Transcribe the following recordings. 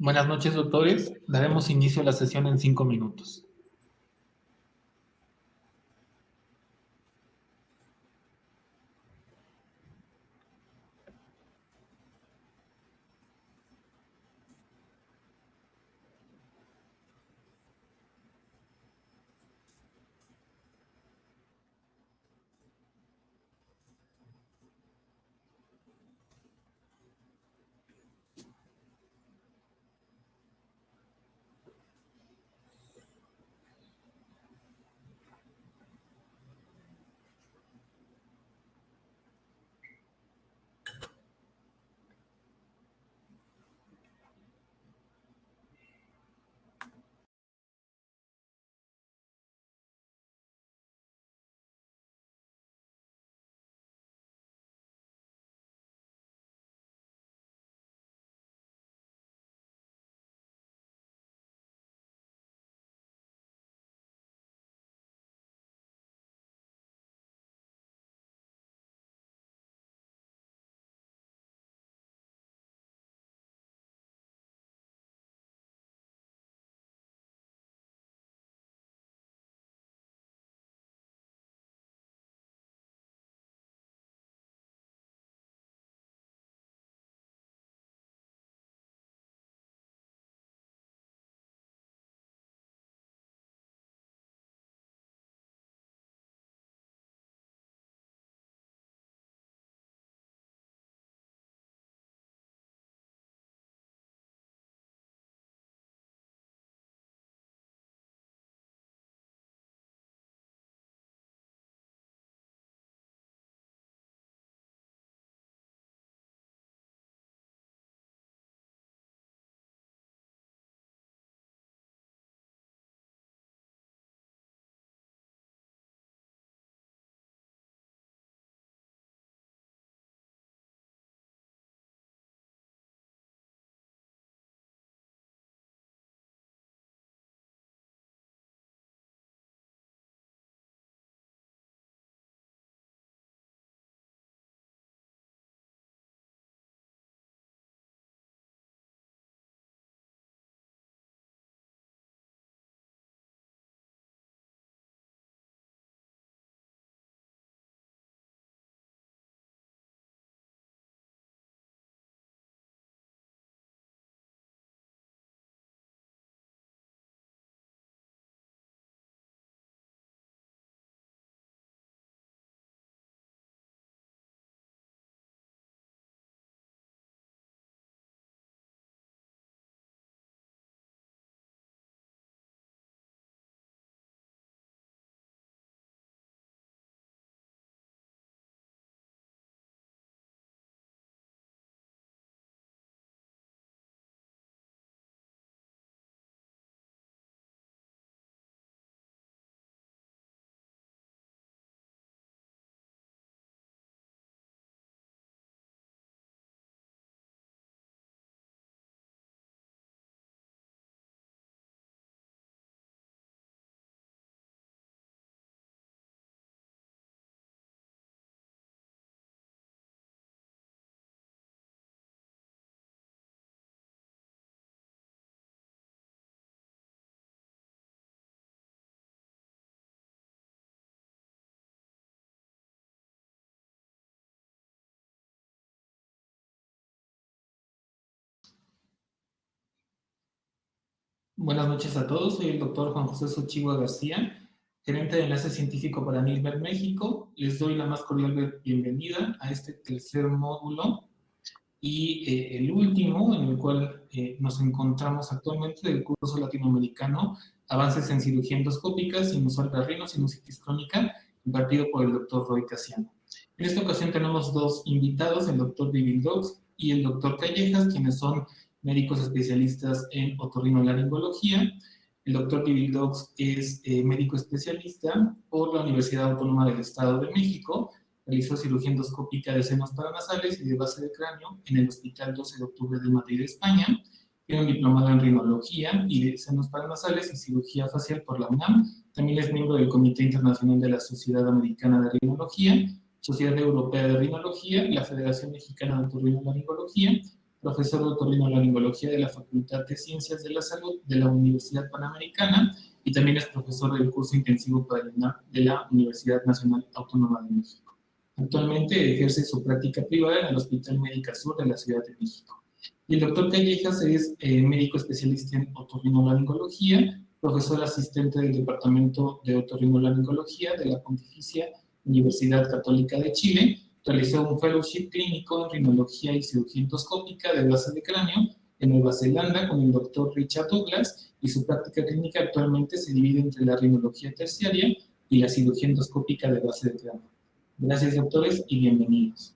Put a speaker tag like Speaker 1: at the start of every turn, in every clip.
Speaker 1: Buenas noches, doctores. Daremos inicio a la sesión en 5 minutos. Buenas noches a todos. Soy el doctor Juan José Sochigua García, gerente de enlace científico para Nilber México. Les doy la más cordial bienvenida a este tercer módulo y el último en el cual nos encontramos actualmente del curso latinoamericano Avances en Cirugía Endoscópica, Sinusal Garrino, Sinusitis Crónica, impartido por el doctor Roy Casiano. En esta ocasión tenemos dos invitados, el doctor David Dogs y el doctor Callejas, quienes son médicos especialistas en otorrinolaringología. El doctor David Dogs es médico especialista por la Universidad Autónoma del Estado de México. Realizó cirugía endoscópica de senos paranasales y de base de cráneo en el Hospital 12 de Octubre de Madrid, España. Tiene un diplomado en rinología y de senos paranasales y cirugía facial por la UNAM. También es miembro del Comité Internacional de la Sociedad Americana de Rinología, Sociedad Europea de Rinología, la Federación Mexicana de Otorrinolaringología profesor de otorrinolaringología de la Facultad de Ciencias de la Salud de la Universidad Panamericana y también es profesor del curso intensivo de la Universidad Nacional Autónoma de México. Actualmente ejerce su práctica privada en el Hospital Médica Sur de la Ciudad de México. Y el doctor Callejas es médico especialista en otorrinolaringología, profesor asistente del Departamento de Otorrinolaringología de la Pontificia Universidad Católica de Chile. Realizó un fellowship clínico en rinología y cirugía endoscópica de base de cráneo en Nueva Zelanda con el doctor Richard Douglas, y su práctica clínica actualmente se divide entre la rinología terciaria y la cirugía endoscópica de base de cráneo. Gracias, doctores, y bienvenidos.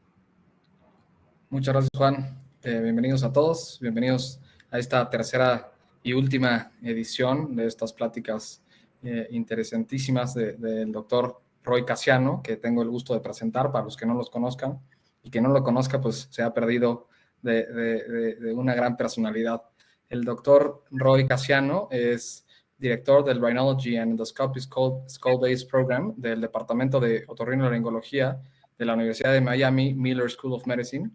Speaker 2: Muchas gracias, Juan. Bienvenidos a todos, bienvenidos a esta tercera y última edición de estas pláticas interesantísimas del doctor Roy Casiano, que tengo el gusto de presentar para los que no los conozcan, y que no lo conozca, pues se ha perdido de una gran personalidad. El doctor Roy Casiano es director del Rhinology and Endoscopy Skull-Based Program del Departamento de Otorrinolaringología de la Universidad de Miami Miller School of Medicine.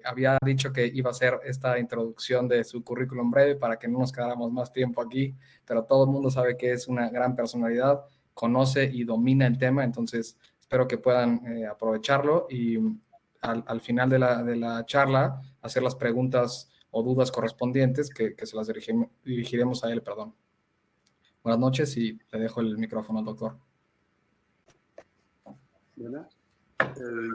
Speaker 2: Había dicho que iba a hacer esta introducción de su currículum breve para que no nos quedáramos más tiempo aquí, pero todo el mundo sabe que es una gran personalidad, conoce y domina el tema, entonces espero que puedan aprovecharlo y al final de la charla hacer las preguntas o dudas correspondientes que se las dirigiremos a él, perdón. Buenas noches y le dejo el micrófono al doctor.
Speaker 3: ¿Verdad? El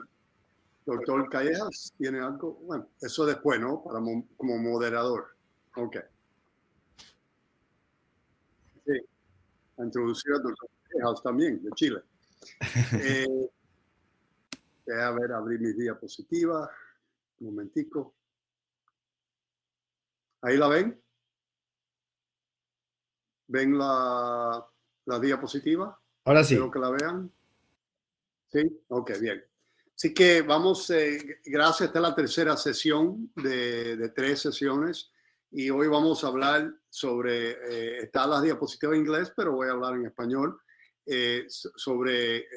Speaker 3: doctor Callejas tiene algo, bueno, eso después, ¿no? Como moderador. Ok. Sí, a introducir al doctor Callejas también, de Chile. A ver, abrir mis diapositivas. Un momentico. ¿Ahí la ven? ¿Ven la diapositiva?
Speaker 4: Ahora sí.
Speaker 3: Espero que la vean. Sí, ok, bien. Así que vamos, gracias, esta es la tercera sesión de 3 sesiones y hoy vamos a hablar sobre, está las diapositivas en inglés, pero voy a hablar en español, sobre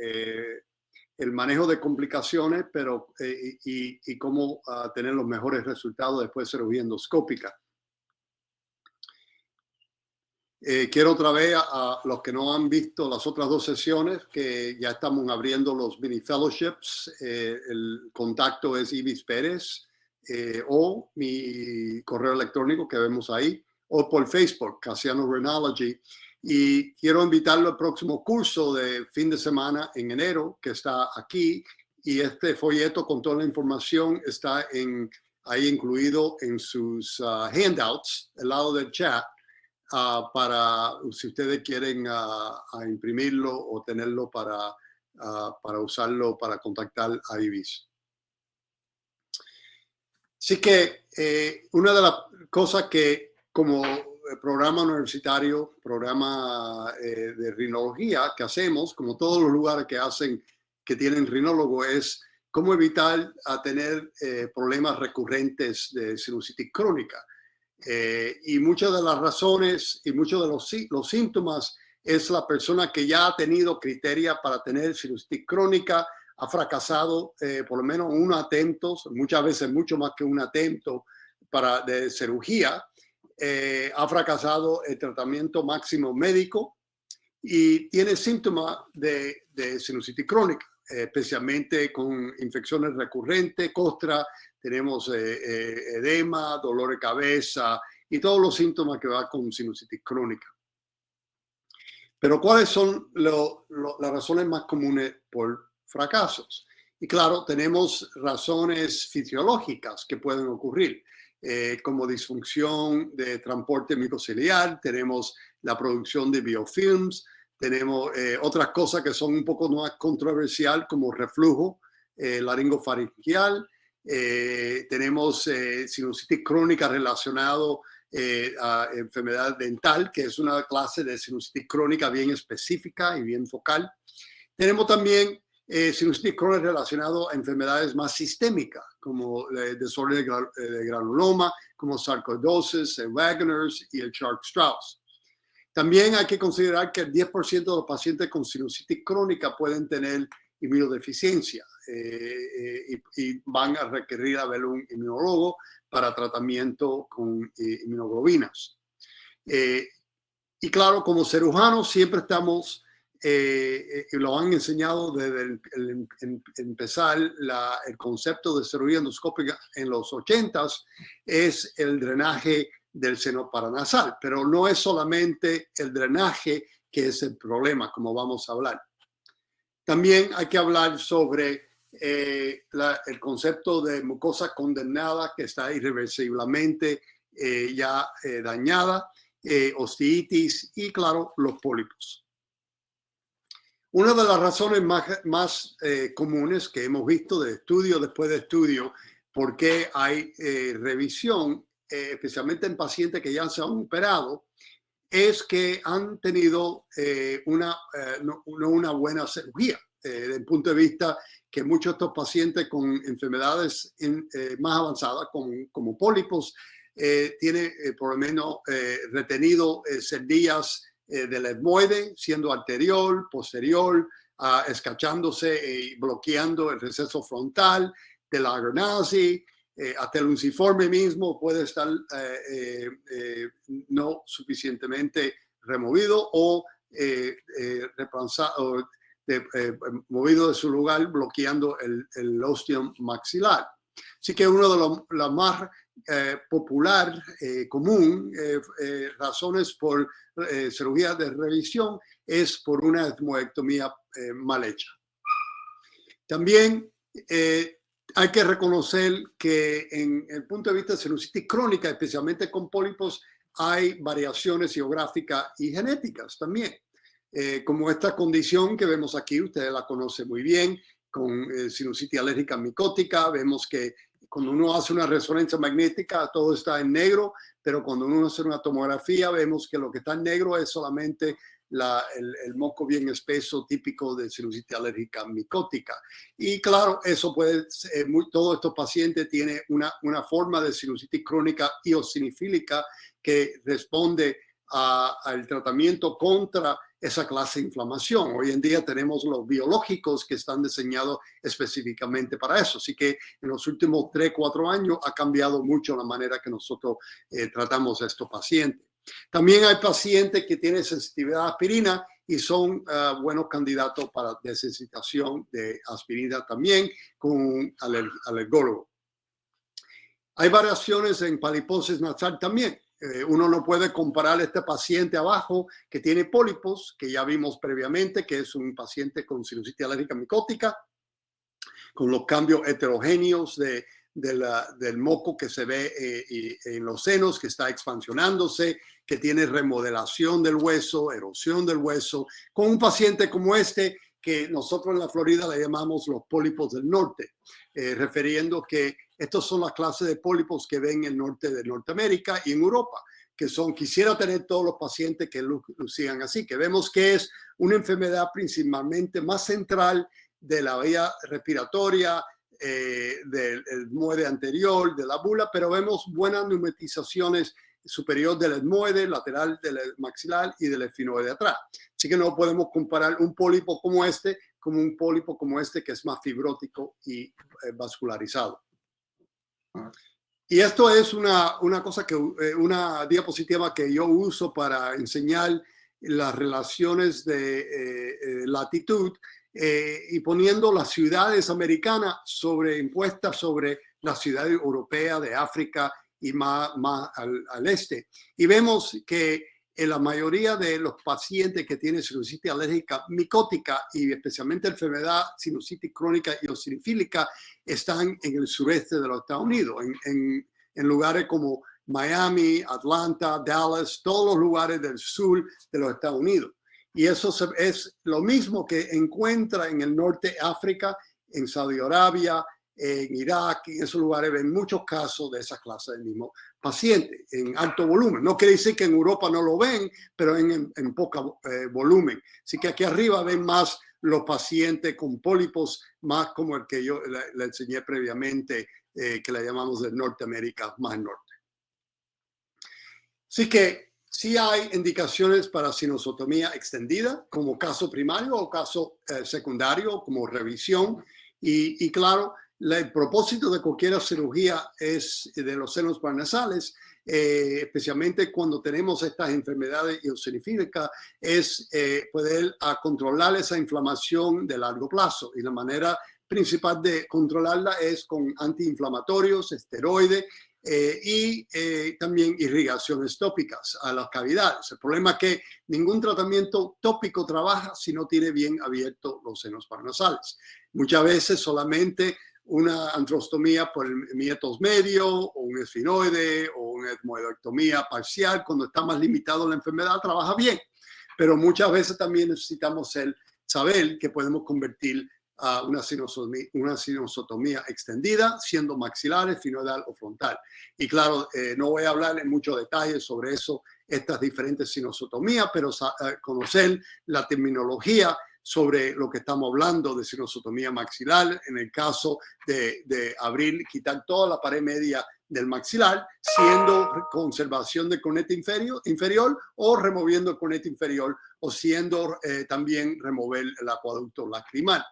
Speaker 3: el manejo de complicaciones pero, y cómo tener los mejores resultados después de cirugía endoscópica. Quiero otra vez a los que no han visto las otras 2 sesiones, que ya estamos abriendo los mini fellowships. El contacto es Ibis Pérez o mi correo electrónico que vemos ahí, o por Facebook, Casiano Rhinology. Y quiero invitarlo al próximo curso de fin de semana en enero, que está aquí. Y este folleto con toda la información está ahí incluido en sus handouts, al lado del chat. Para si ustedes quieren imprimirlo o tenerlo para usarlo para contactar a Ibis. Así que una de las cosas que como programa universitario, programa de rinología que hacemos, como todos los lugares que tienen rinólogo, es cómo evitar tener problemas recurrentes de sinusitis crónica. Y muchas de las razones y muchos de los síntomas es la persona que ya ha tenido criteria para tener sinusitis crónica, ha fracasado por lo menos un atento, muchas veces mucho más que un atento de cirugía, ha fracasado el tratamiento máximo médico y tiene síntomas de sinusitis crónica, especialmente con infecciones recurrentes, costra. Tenemos edema, dolor de cabeza y todos los síntomas que van con sinusitis crónica. Pero ¿cuáles son las razones más comunes por fracasos? Y claro, tenemos razones fisiológicas que pueden ocurrir, como disfunción de transporte micociliar, tenemos la producción de biofilms, tenemos otras cosas que son un poco más controversial, como reflujo laringofaringial. Tenemos sinusitis crónica relacionado a enfermedad dental, que es una clase de sinusitis crónica bien específica y bien focal. Tenemos también sinusitis crónica relacionado a enfermedades más sistémicas, como desorden de granuloma, como sarcoidosis, el Wegener's y el Churg-Strauss. También hay que considerar que el 10% de los pacientes con sinusitis crónica pueden tener inmunodeficiencia y van a requerir a ver un inmunólogo para tratamiento con inmunoglobulinas. Y claro, como cirujanos siempre estamos, lo han enseñado desde empezar el concepto de cirugía endoscópica en los 80s, es el drenaje del seno paranasal, pero no es solamente el drenaje que es el problema, como vamos a hablar. También hay que hablar sobre el concepto de mucosa condenada que está irreversiblemente ya dañada, osteitis y, claro, los pólipos. Una de las razones más comunes que hemos visto de estudio después de estudio por qué hay revisión, especialmente en pacientes que ya se han operado, es que han tenido no una buena cirugía. Desde el punto de vista que muchos de estos pacientes con enfermedades más avanzadas, como pólipos, tiene por lo menos retenido cerdillas del etmoide, siendo anterior, posterior, escachándose y bloqueando el receso frontal de la agonasi, hasta el unciforme mismo puede estar no suficientemente removido o movido de su lugar, bloqueando el ostium maxilar. Así que una de las más popular, común, razones por cirugía de revisión es por una etmoectomía mal hecha. También hay que reconocer que en el punto de vista de sinusitis crónica, especialmente con pólipos, hay variaciones geográficas y genéticas también. Como esta condición que vemos aquí, ustedes la conocen muy bien, con sinusitis alérgica micótica, vemos que cuando uno hace una resonancia magnética todo está en negro, pero cuando uno hace una tomografía vemos que lo que está en negro es solamente el moco bien espeso típico de sinusitis alérgica micótica. Y claro, eso puede ser, todos estos pacientes tienen una forma de sinusitis crónica eosinofílica que responde al tratamiento contra esa clase de inflamación. Hoy en día tenemos los biológicos que están diseñados específicamente para eso. Así que en los últimos 3-4 años ha cambiado mucho la manera que nosotros tratamos a estos pacientes. También hay pacientes que tienen sensitividad a aspirina y son buenos candidatos para desensitización de aspirina también con un alergólogo. Hay variaciones en poliposis nasal también. Uno no puede comparar a este paciente abajo que tiene pólipos, que ya vimos previamente, que es un paciente con sinusitis alérgica micótica, con los cambios heterogéneos del moco que se ve en los senos, que está expansionándose, que tiene remodelación del hueso, erosión del hueso, con un paciente como este, que nosotros en la Florida le llamamos los pólipos del norte, refiriendo que estos son las clases de pólipos que ven en el norte de Norteamérica y en Europa, que son, quisiera tener todos los pacientes que lucían así, que vemos que es una enfermedad principalmente más central de la vía respiratoria, del etmoide anterior, de la bula, pero vemos buenas neumatizaciones superior del etmoide, lateral del maxilar y del esfinoide atrás. Así que no podemos comparar un pólipo como este como un pólipo como este que es más fibrótico y vascularizado. Y esto es una cosa una diapositiva que yo uso para enseñar las relaciones de latitud y poniendo las ciudades americanas impuestas sobre las ciudades europeas de África y más al este. Y vemos que en la mayoría de los pacientes que tienen sinusitis alérgica micótica y especialmente enfermedad sinusitis crónica eosinofílica están en el sureste de los Estados Unidos, en lugares como Miami, Atlanta, Dallas, todos los lugares del sur de los Estados Unidos. Y eso es lo mismo que encuentra en el norte de África, en Saudi Arabia, en Irak, en esos lugares ven muchos casos de esa clase del mismo paciente en alto volumen. No quiere decir que en Europa no lo ven, pero en poco volumen. Así que aquí arriba ven más los pacientes con pólipos, más como el que yo le enseñé previamente, que le llamamos de Norteamérica más norte. Así que Sí hay indicaciones para sinusotomía extendida como caso primario o caso secundario como revisión y claro, el propósito de cualquier cirugía es de los senos paranasales, especialmente cuando tenemos estas enfermedades eosinofílicas, es poder controlar esa inflamación de largo plazo y la manera principal de controlarla es con antiinflamatorios, esteroides, y también irrigaciones tópicas a las cavidades. El problema es que ningún tratamiento tópico trabaja si no tiene bien abiertos los senos paranasales. Muchas veces solamente una antrostomía por el mietos medio o un esfinoide o una etmoidectomía parcial, cuando está más limitado la enfermedad, trabaja bien. Pero muchas veces también necesitamos saber que podemos convertir a una sinusotomía extendida, siendo maxilar, esfinoidal o frontal. Y claro, no voy a hablar en mucho detalle sobre eso, estas diferentes sinusotomías, pero conocer la terminología sobre lo que estamos hablando de sinusotomía maxilar, en el caso de abrir, quitar toda la pared media del maxilar, siendo conservación del conecte inferior o removiendo el conecte inferior o siendo también remover el acueducto lacrimal.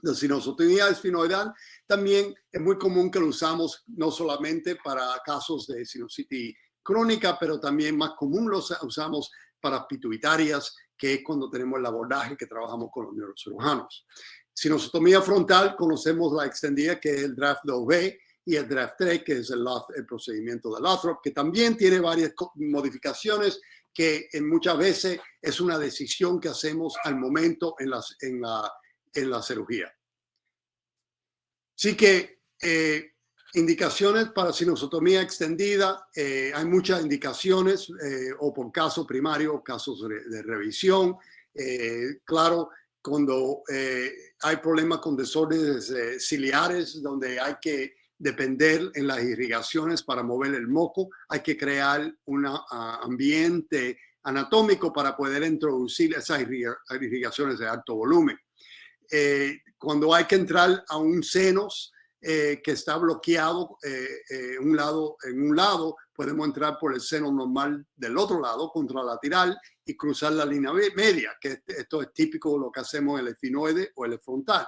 Speaker 3: La sinusotomía esfinoidal también es muy común que lo usamos no solamente para casos de sinusitis crónica, pero también más común lo usamos para pituitarias, que es cuando tenemos el abordaje que trabajamos con los neurocirujanos. Sinusotomía frontal, conocemos la extendida que es el draft 2B y el draft 3, que es el procedimiento de Lathrop, que también tiene varias modificaciones que muchas veces es una decisión que hacemos al momento en la cirugía. Así que indicaciones para sinusotomía extendida, hay muchas indicaciones o por caso primario o casos de revisión. Claro, cuando hay problemas con desórdenes ciliares donde hay que depender en las irrigaciones para mover el moco, hay que crear un ambiente anatómico para poder introducir esas irrigaciones de alto volumen. Cuando hay que entrar a un senos que está bloqueado en un lado, podemos entrar por el seno normal del otro lado, contralateral, y cruzar la línea media, que esto es típico de lo que hacemos en el esfinoide o el frontal.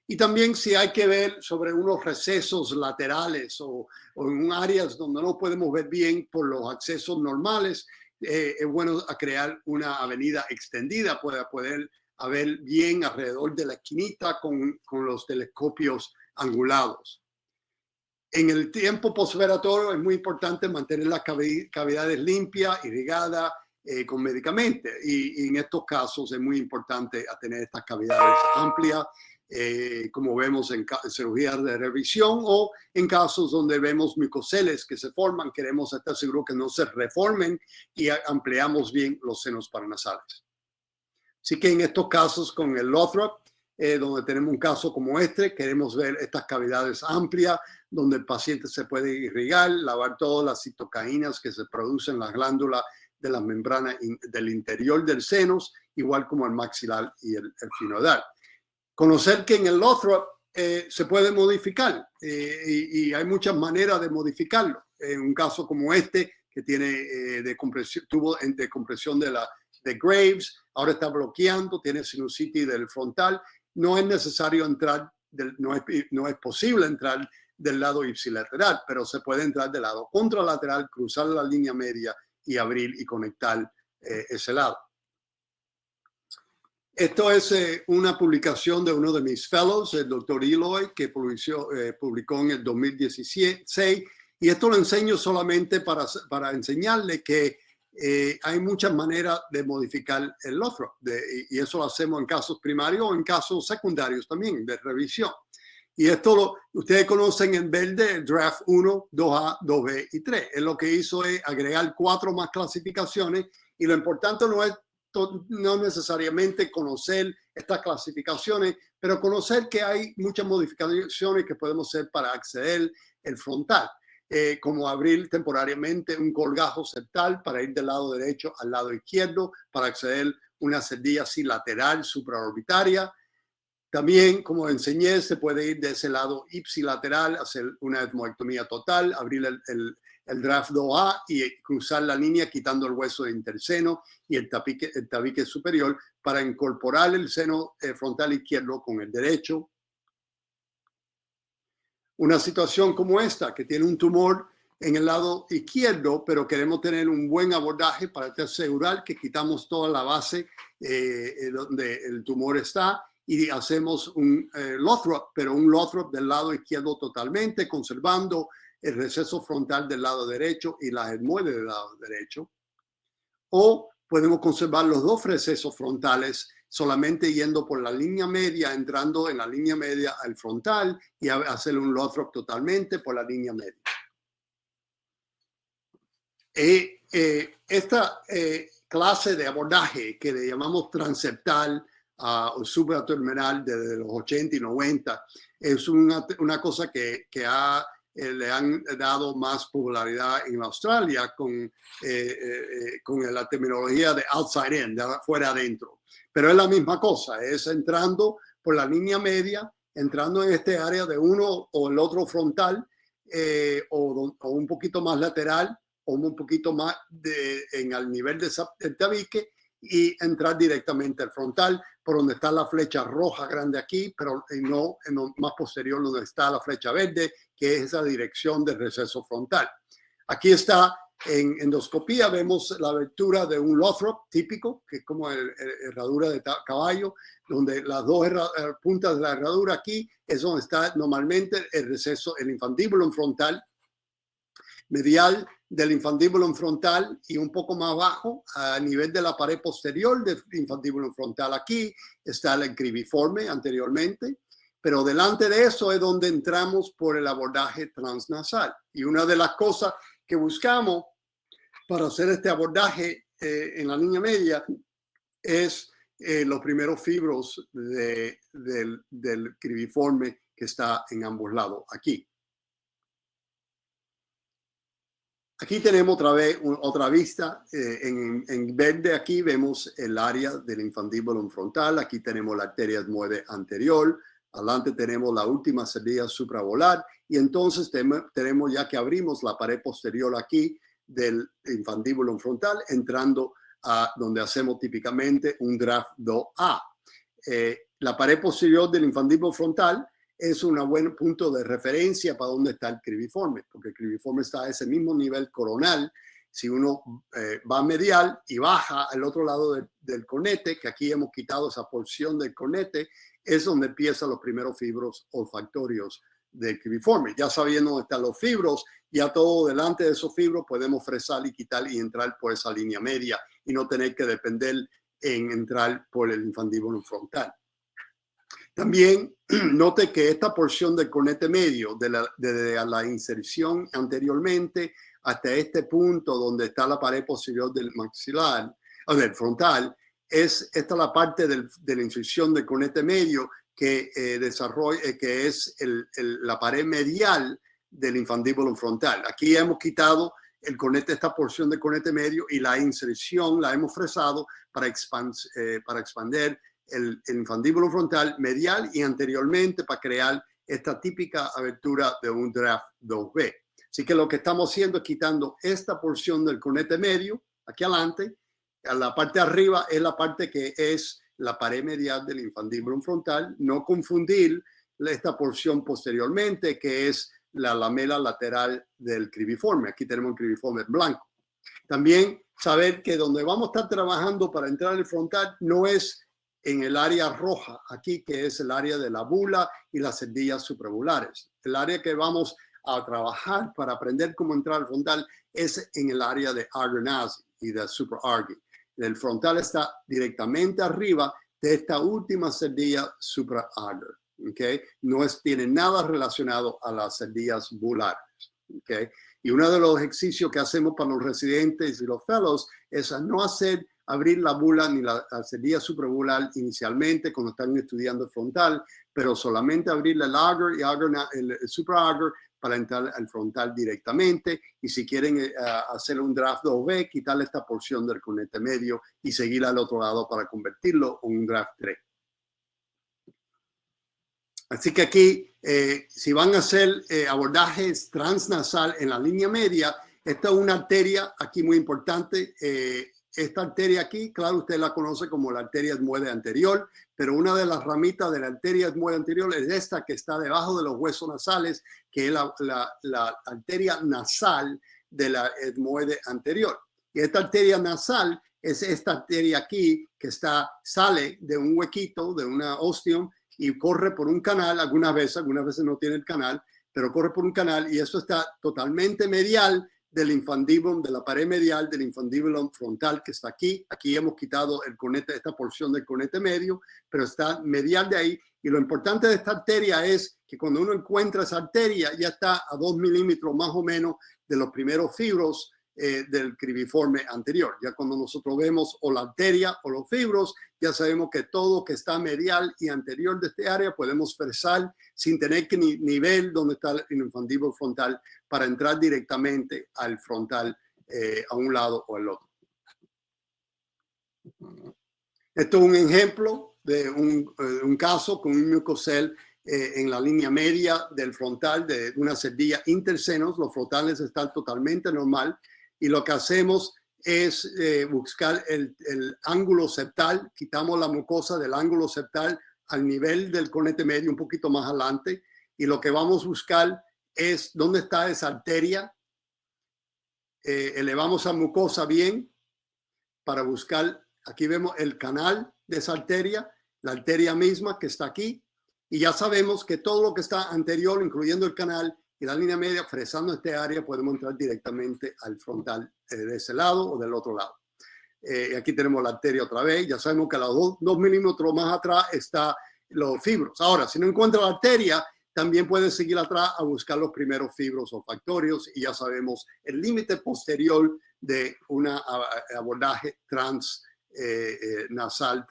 Speaker 3: Y también si hay que ver sobre unos recesos laterales o en áreas donde no podemos ver bien por los accesos normales, es bueno crear una avenida extendida para poder ver bien alrededor de la esquinita con los telescopios angulados. En el tiempo postoperatorio es muy importante mantener las cavidades limpias, irrigadas con medicamentos. Y en estos casos es muy importante tener estas cavidades amplias, como vemos en cirugías de revisión o en casos donde vemos mucoceles que se forman. Queremos estar seguros que no se reformen y ampliamos bien los senos paranasales. Así que en estos casos con el Lathrop, donde tenemos un caso como este, queremos ver estas cavidades amplias, donde el paciente se puede irrigar, lavar todas las citocaínas que se producen en las glándulas de las membranas del interior del senos, igual como el maxilar y el esfinoidal. Conocer que en el Lathrop se puede modificar y hay muchas maneras de modificarlo. En un caso como este, que tiene tuvo de compresión de Graves, ahora está bloqueando, tiene sinusitis del frontal, no es necesario entrar, no es posible entrar del lado ipsilateral, pero se puede entrar del lado contralateral, cruzar la línea media y abrir y conectar ese lado. Esto es una publicación de uno de mis fellows, el doctor Eloy, que publicó en el 2016, y esto lo enseño solamente para enseñarle que hay muchas maneras de modificar el Lathrop, y eso lo hacemos en casos primarios o en casos secundarios también, de revisión. Y esto ustedes conocen en verde el draft 1, 2A, 2B y 3. Él lo que hizo es agregar 4 más clasificaciones y lo importante no necesariamente conocer estas clasificaciones, pero conocer que hay muchas modificaciones que podemos hacer para acceder al frontal. Como abrir temporariamente un colgajo septal para ir del lado derecho al lado izquierdo, para acceder a una cerdilla así lateral supraorbitaria. También, como enseñé, se puede ir de ese lado ipsilateral, hacer una etmoectomía total, abrir el draft 2A y cruzar la línea quitando el hueso de interseno y el tabique superior para incorporar el seno frontal izquierdo con el derecho. Una situación como esta, que tiene un tumor en el lado izquierdo, pero queremos tener un buen abordaje para asegurar que quitamos toda la base donde el tumor está y hacemos un Lothrop, pero un Lothrop del lado izquierdo totalmente, conservando el receso frontal del lado derecho y las etmoides del lado derecho. O podemos conservar los dos recesos frontales solamente yendo por la línea media, entrando en la línea media al frontal y hacer un Lothrop totalmente por la línea media. Esta clase de abordaje que le llamamos transeptal o supraterminal desde los 80 y 90 es una cosa que le han dado más popularidad en Australia con la terminología de outside in, de afuera adentro. Pero es la misma cosa, es entrando por la línea media, entrando en este área de uno o el otro frontal o un poquito más lateral o un poquito más al nivel del tabique y entrar directamente al frontal por donde está la flecha roja grande aquí, pero no en lo más posterior donde está la flecha verde, que es esa dirección del receso frontal. Aquí está en endoscopía, vemos la abertura de un Lothrop típico, que es como herradura de caballo, donde las dos puntas de la herradura aquí es donde está normalmente el receso, el infundibulum frontal, medial del infundibulum frontal y un poco más abajo, a nivel de la pared posterior del infundibulum frontal. Aquí está el cribiforme anteriormente, pero delante de eso es donde entramos por el abordaje transnasal. Y una de las cosas que buscamos para hacer este abordaje en la línea media es los primeros fibros del cribiforme que está en ambos lados, aquí. Aquí tenemos otra vista. En verde aquí vemos el área del infundibulum frontal. Aquí tenemos la arteria etmoide anterior. Adelante tenemos la última cerdilla supravolar. Y entonces tenemos ya que abrimos la pared posterior aquí del infundibulum frontal, entrando a donde hacemos típicamente un draft 2A. La pared posterior del infundibulum frontal es un buen punto de referencia para dónde está el cribiforme, porque el cribiforme está a ese mismo nivel coronal. Si uno va medial y baja al otro lado del cornete, que aquí hemos quitado esa porción del cornete, es donde empiezan los primeros fibros olfactorios del cribiforme. Ya sabiendo dónde están los fibros, ya todo delante de esos fibros podemos fresar y quitar y entrar por esa línea media y no tener que depender en entrar por el infundibulum frontal. También note que esta porción del cornete medio, desde la inserción anteriormente hasta este punto donde está la pared posterior del maxilar, o del frontal, esta es la parte de la inserción del cornete medio que que es la pared medial del infundibulum frontal. Aquí hemos quitado el cornete, esta porción del cornete medio, y la inserción la hemos fresado para expander el infundibulum frontal medial y anteriormente para crear esta típica abertura de un draft 2B. Así que lo que estamos haciendo es quitando esta porción del cornete medio aquí adelante. A la parte de arriba es la parte que es la pared medial del infundibulum frontal. No confundir esta porción posteriormente, que es la lamela lateral del cribiforme. Aquí tenemos el cribiforme blanco. También saber que donde vamos a estar trabajando para entrar al frontal no es en el área roja aquí, que es el área de la bula y las cerdillas supravulares. El área que vamos a trabajar para aprender cómo entrar al frontal es en el área de Argonazi y de supraargi. El frontal está directamente arriba de esta última cerdilla supraarger. ¿Okay? No tiene nada relacionado a las cerdillas bulares. ¿Okay? Y uno de los ejercicios que hacemos para los residentes y los fellows es a no abrir la bula ni la cerdilla suprabular inicialmente cuando están estudiando el frontal, pero solamente abrir el ager y el supraager para entrar al frontal directamente. Y si quieren hacer un draft 2B, quitarle esta porción del cornete medio y seguir al otro lado para convertirlo en un draft 3. Así que aquí, si van a hacer abordajes transnasal en la línea media, Esta es una arteria aquí muy importante. Esta arteria aquí, claro, usted la conoce como la arteria etmoide anterior, pero una de las ramitas de la arteria etmoide anterior es esta que está debajo de los huesos nasales, que es la arteria nasal de la etmoide anterior. Y esta arteria nasal es esta arteria aquí que sale de un huequito, de una ostium, y corre por un canal, algunas veces no tiene el canal, pero corre por un canal, y eso está totalmente medial del infundibulum, de la pared medial del infundibulum frontal que está aquí. Aquí hemos quitado el conete, esta porción del conete medio, pero está medial de ahí. Y lo importante de esta arteria es que cuando uno encuentra esa arteria, ya está a 2 milímetros más o menos de los primeros fibros del cribiforme anterior. Ya cuando nosotros vemos o la arteria o los fibros, ya sabemos que todo que está medial y anterior de este área podemos fresar sin tener que nivel donde está el infundíbulo frontal para entrar directamente al frontal a un lado o al otro. Esto es un ejemplo de un caso con un mucosel en la línea media del frontal de una cerdilla intersenos. Los frontales están totalmente normal. Y lo que hacemos es buscar el ángulo septal. Quitamos la mucosa del ángulo septal al nivel del conete medio, un poquito más adelante. Y lo que vamos a buscar es dónde está esa arteria. Elevamos la mucosa bien para buscar. Aquí vemos el canal de esa arteria, la arteria misma que está aquí. Y ya sabemos que todo lo que está anterior, incluyendo el canal, y la línea media, fresando este área, podemos entrar directamente al frontal de ese lado o del otro lado. Aquí tenemos la arteria otra vez. Ya sabemos que a los 2 milímetros más atrás están los fibros. Ahora, si no encuentra la arteria, también puede seguir atrás a buscar los primeros fibros olfactorios y ya sabemos el límite posterior de un abordaje nasal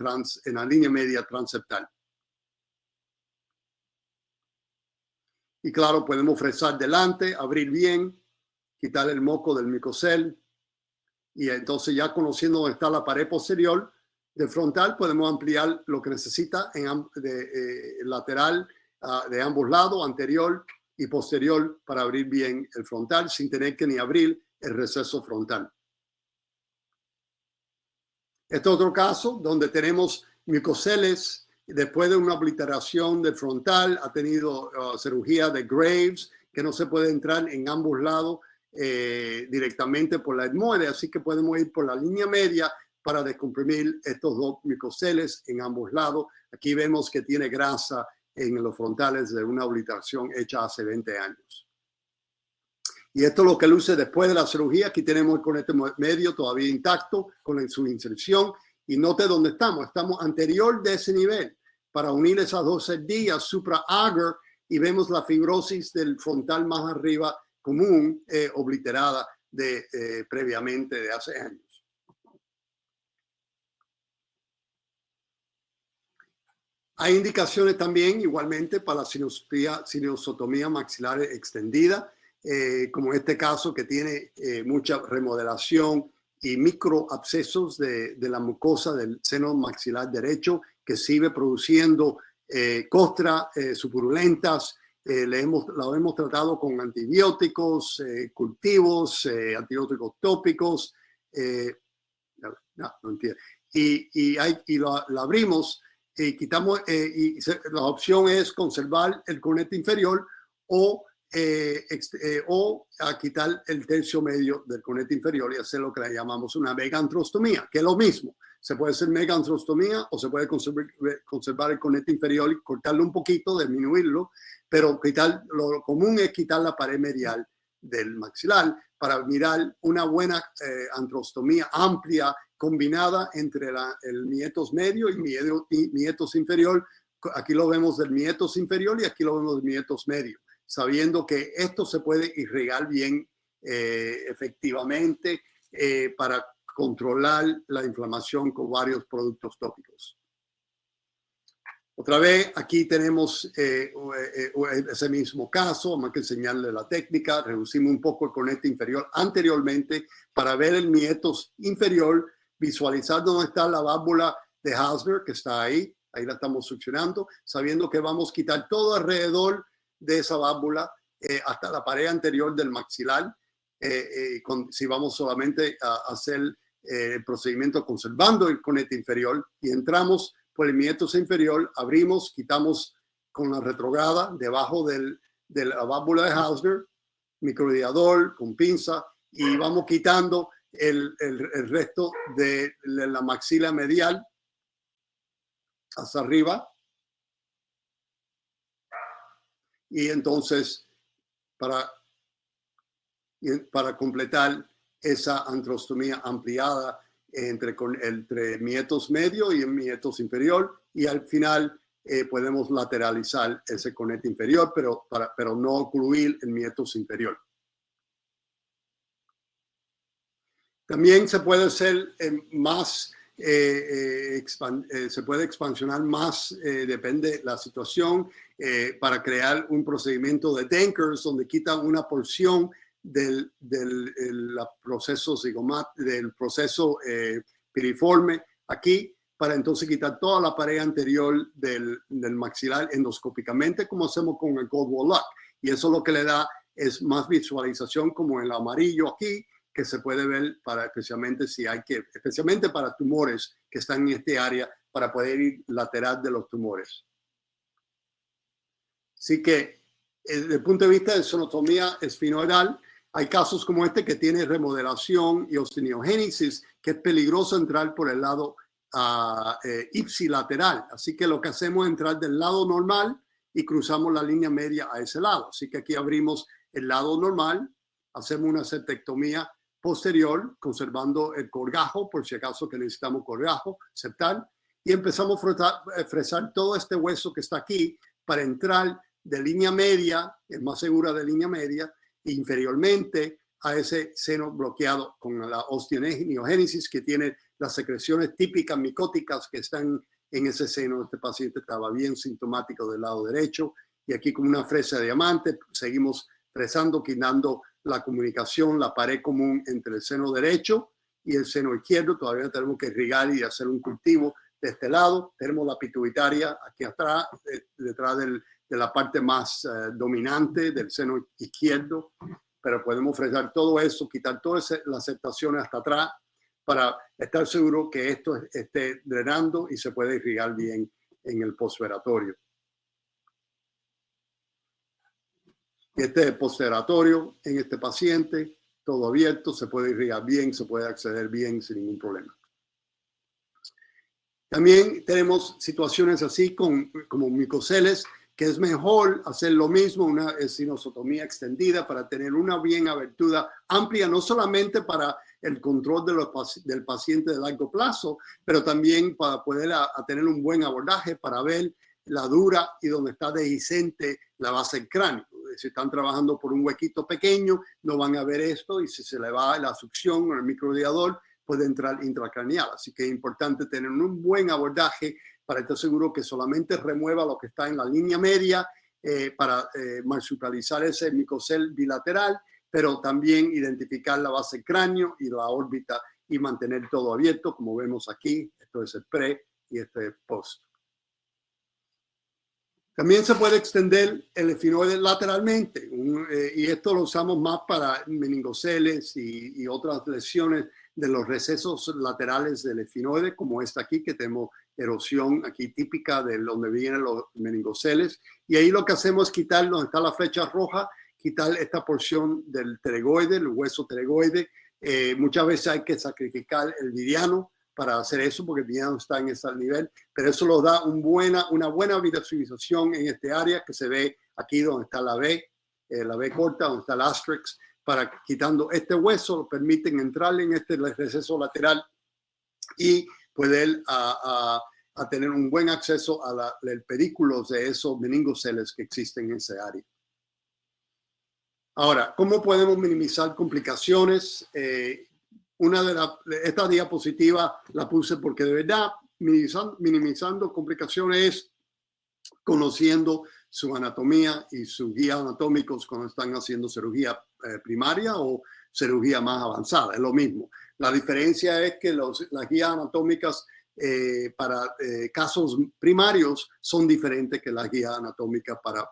Speaker 3: en la línea media transeptal. Y claro, podemos fresar delante, abrir bien, quitar el moco del mucosel. Y entonces ya conociendo dónde está la pared posterior del frontal, podemos ampliar lo que necesita lateral de ambos lados, anterior y posterior, para abrir bien el frontal sin tener que ni abrir el receso frontal. Este es otro caso donde tenemos mucoseles. Después de una obliteración del frontal, ha tenido cirugía de Graves, que no se puede entrar en ambos lados directamente por la etmoide, así que podemos ir por la línea media para descomprimir estos dos mucoseles en ambos lados. Aquí vemos que tiene grasa en los frontales de una obliteración hecha hace 20 años. Y esto es lo que luce después de la cirugía. Aquí tenemos el conete medio todavía intacto con su inserción. Y note dónde estamos. Estamos anterior de ese nivel para unir esas dos cerdillas supra-agar y vemos la fibrosis del frontal más arriba común, obliterada previamente de hace años. Hay indicaciones también igualmente para la cineosotomía maxilar extendida, como este caso que tiene mucha remodelación y microabscesos de la mucosa del seno maxilar derecho, que sigue produciendo costras supurulentas. La hemos tratado con antibióticos, cultivos, antibióticos tópicos. No entiendo. Y la abrimos y quitamos, la opción es conservar el conete inferior o a quitar el tercio medio del conete inferior y hacer lo que le llamamos una megantrostomía, que es lo mismo. Se puede hacer megantrostomía o se puede conservar el conete inferior y cortarlo un poquito, disminuirlo, pero lo común es quitar la pared medial del maxilar para mirar una buena antrostomía amplia combinada entre el meatus medio y meatus inferior. Aquí lo vemos del meatus inferior y aquí lo vemos del meatus medio, sabiendo que esto se puede irrigar bien efectivamente para controlar la inflamación con varios productos tópicos. Otra vez, aquí tenemos ese mismo caso. Vamos a enseñarle la técnica. Reducimos un poco el conete inferior anteriormente para ver el meatus inferior, visualizar dónde está la válvula de Hasner, que está ahí. Ahí la estamos succionando, sabiendo que vamos a quitar todo alrededor de esa válvula hasta la pared anterior del maxilar. si vamos solamente a hacer el procedimiento conservando el conecte inferior y entramos por el miétose inferior, abrimos, quitamos con la retrograda debajo de la válvula de Hausner, microradiador con pinza, y vamos quitando el resto de la maxila medial hasta arriba. Y entonces, para completar esa antrostomía ampliada entre mietos medio y el mietos inferior, y al final podemos lateralizar ese conecte inferior, pero no ocluir el mietos inferior. También se puede hacer más, se puede expansionar más, depende de la situación, para crear un procedimiento de Denkers donde quitan una porción del proceso piriforme aquí, para entonces quitar toda la pared anterior del maxilar endoscópicamente, como hacemos con el Goldwall Lock. Y eso lo que le da es más visualización, como el amarillo aquí, que se puede ver especialmente para tumores que están en este área, para poder ir lateral de los tumores. Así que, desde el punto de vista de sonotomía esfinoidal, hay casos como este que tiene remodelación y osteogénesis, que es peligroso entrar por el lado ipsilateral. Así que lo que hacemos es entrar del lado normal y cruzamos la línea media a ese lado. Así que aquí abrimos el lado normal, hacemos una septectomía posterior, conservando el corgajo, por si acaso que necesitamos corgajo septal, y empezamos a fresar todo este hueso que está aquí para entrar de línea media, es más segura de línea media, inferiormente a ese seno bloqueado con la osteogénesis, que tiene las secreciones típicas micóticas que están en ese seno. Este paciente estaba bien sintomático del lado derecho, y aquí con una fresa de diamante seguimos fresando, quitando la comunicación, la pared común entre el seno derecho y el seno izquierdo. Todavía tenemos que irrigar y hacer un cultivo de este lado. Tenemos la pituitaria aquí atrás, detrás de la parte más dominante del seno izquierdo, pero podemos fresar todo eso, quitar todas las aceptaciones hasta atrás para estar seguro que esto esté drenando y se puede irrigar bien en el postoperatorio. Este es el postoperatorio en este paciente, todo abierto, se puede irrigar bien, se puede acceder bien sin ningún problema. También tenemos situaciones así como micoceles, que es mejor hacer lo mismo, una sinosotomía extendida para tener una bien abertura amplia, no solamente para el control del paciente de largo plazo, pero también para poder tener un buen abordaje para ver la dura y donde está dehiscente la base del cráneo. Si están trabajando por un huequito pequeño, no van a ver esto, y si se le va la succión o el microradiador, puede entrar intracraneal. Así que es importante tener un buen abordaje para estar seguro que solamente remueva lo que está en la línea media para marsupializar ese micocel bilateral, pero también identificar la base del cráneo y la órbita y mantener todo abierto, como vemos aquí. Esto es el pre y este es post. También se puede extender el efinoide lateralmente, y esto lo usamos más para meningoceles y otras lesiones de los recesos laterales del efinoide, como esta aquí, que tenemos erosión aquí típica de donde vienen los meningoceles. Y ahí lo que hacemos es quitar donde está la flecha roja, quitar esta porción del pterygoide, el hueso pterygoide. Muchas veces hay que sacrificar el mediano para hacer eso, porque el mediano está en ese nivel, pero eso nos da una buena visualización en este área que se ve aquí donde está la B corta, donde está el asterisk, para quitando este hueso, permiten entrar en este receso lateral y poder a tener un buen acceso al pedículo de esos meningoceles que existen en ese área. Ahora, ¿cómo podemos minimizar complicaciones? Esta diapositiva la puse porque de verdad minimizando complicaciones es conociendo su anatomía y sus guías anatómicos cuando están haciendo cirugía primaria o cirugía más avanzada. Es lo mismo. La diferencia es que las guías anatómicas para casos primarios son diferentes que las guías anatómicas para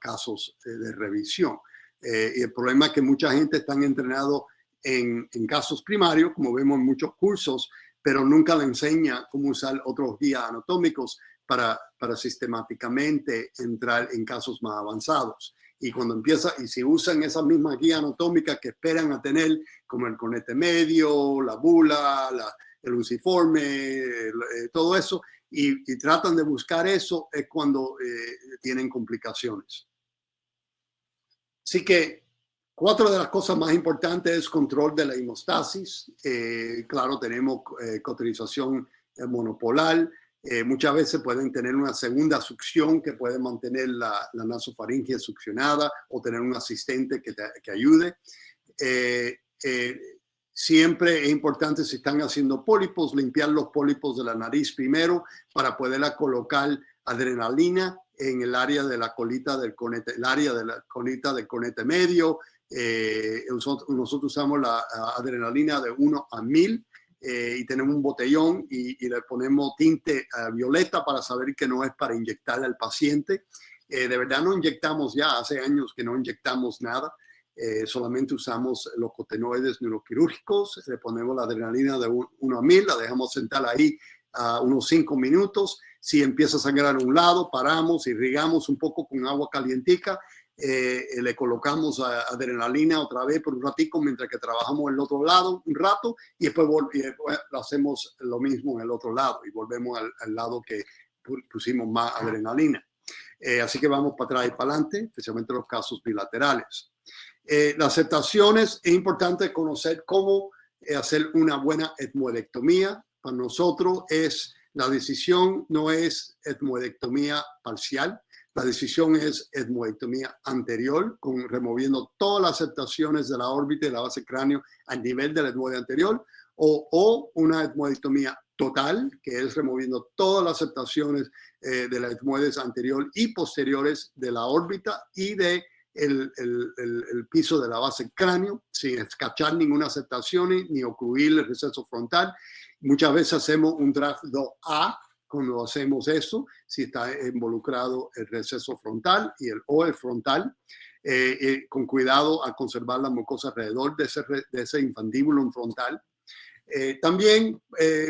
Speaker 3: casos de revisión. Y el problema es que mucha gente está entrenado en casos primarios, como vemos en muchos cursos, pero nunca le enseña cómo usar otros guías anatómicos para sistemáticamente entrar en casos más avanzados. Y cuando empieza, y si usan esas mismas guías anatómicas que esperan a tener, como el conete medio, la bula, el unciforme, todo eso, y tratan de buscar eso, es cuando tienen complicaciones. Así que 4 de las cosas más importantes es control de la hemostasis. Claro, tenemos cauterización monopolar. Muchas veces pueden tener una segunda succión que puede mantener la nasofaringe succionada o tener un asistente que ayude. Siempre es importante, si están haciendo pólipos, limpiar los pólipos de la nariz primero para poder colocar adrenalina en el área de la colita del conete, el área de la colita del conete medio. Nosotros usamos la adrenalina de 1 a 1000 y tenemos un botellón y le ponemos tinte violeta para saber que no es para inyectarle al paciente. De verdad no inyectamos ya, hace años que no inyectamos nada. Solamente usamos los cotenoides neuroquirúrgicos, le ponemos la adrenalina de 1 a 1000, la dejamos sentar ahí unos 5 minutos. Si empieza a sangrar a un lado, paramos, irrigamos un poco con agua calientica, le colocamos adrenalina otra vez por un ratico mientras que trabajamos el otro lado un rato y después hacemos lo mismo en el otro lado y volvemos al lado que pusimos más adrenalina. Así que vamos para atrás y para adelante, especialmente en los casos bilaterales. Las aceptaciones, es importante conocer cómo hacer una buena etmoidectomía. Para nosotros la decisión no es etmoidectomía parcial, la decisión es etmoidectomía anterior, removiendo todas las aceptaciones de la órbita y la base cráneo al nivel del etmoide anterior, o una etmoidectomía total, que es removiendo todas las aceptaciones de las etmoides anterior y posteriores de la órbita y de el piso de la base cráneo, sin escachar ninguna aceptación ni ocluir el receso frontal. Muchas veces hacemos un draft 2A cuando hacemos eso, si está involucrado el receso frontal o el frontal, con cuidado a conservar la mucosa alrededor de ese infundíbulum frontal. También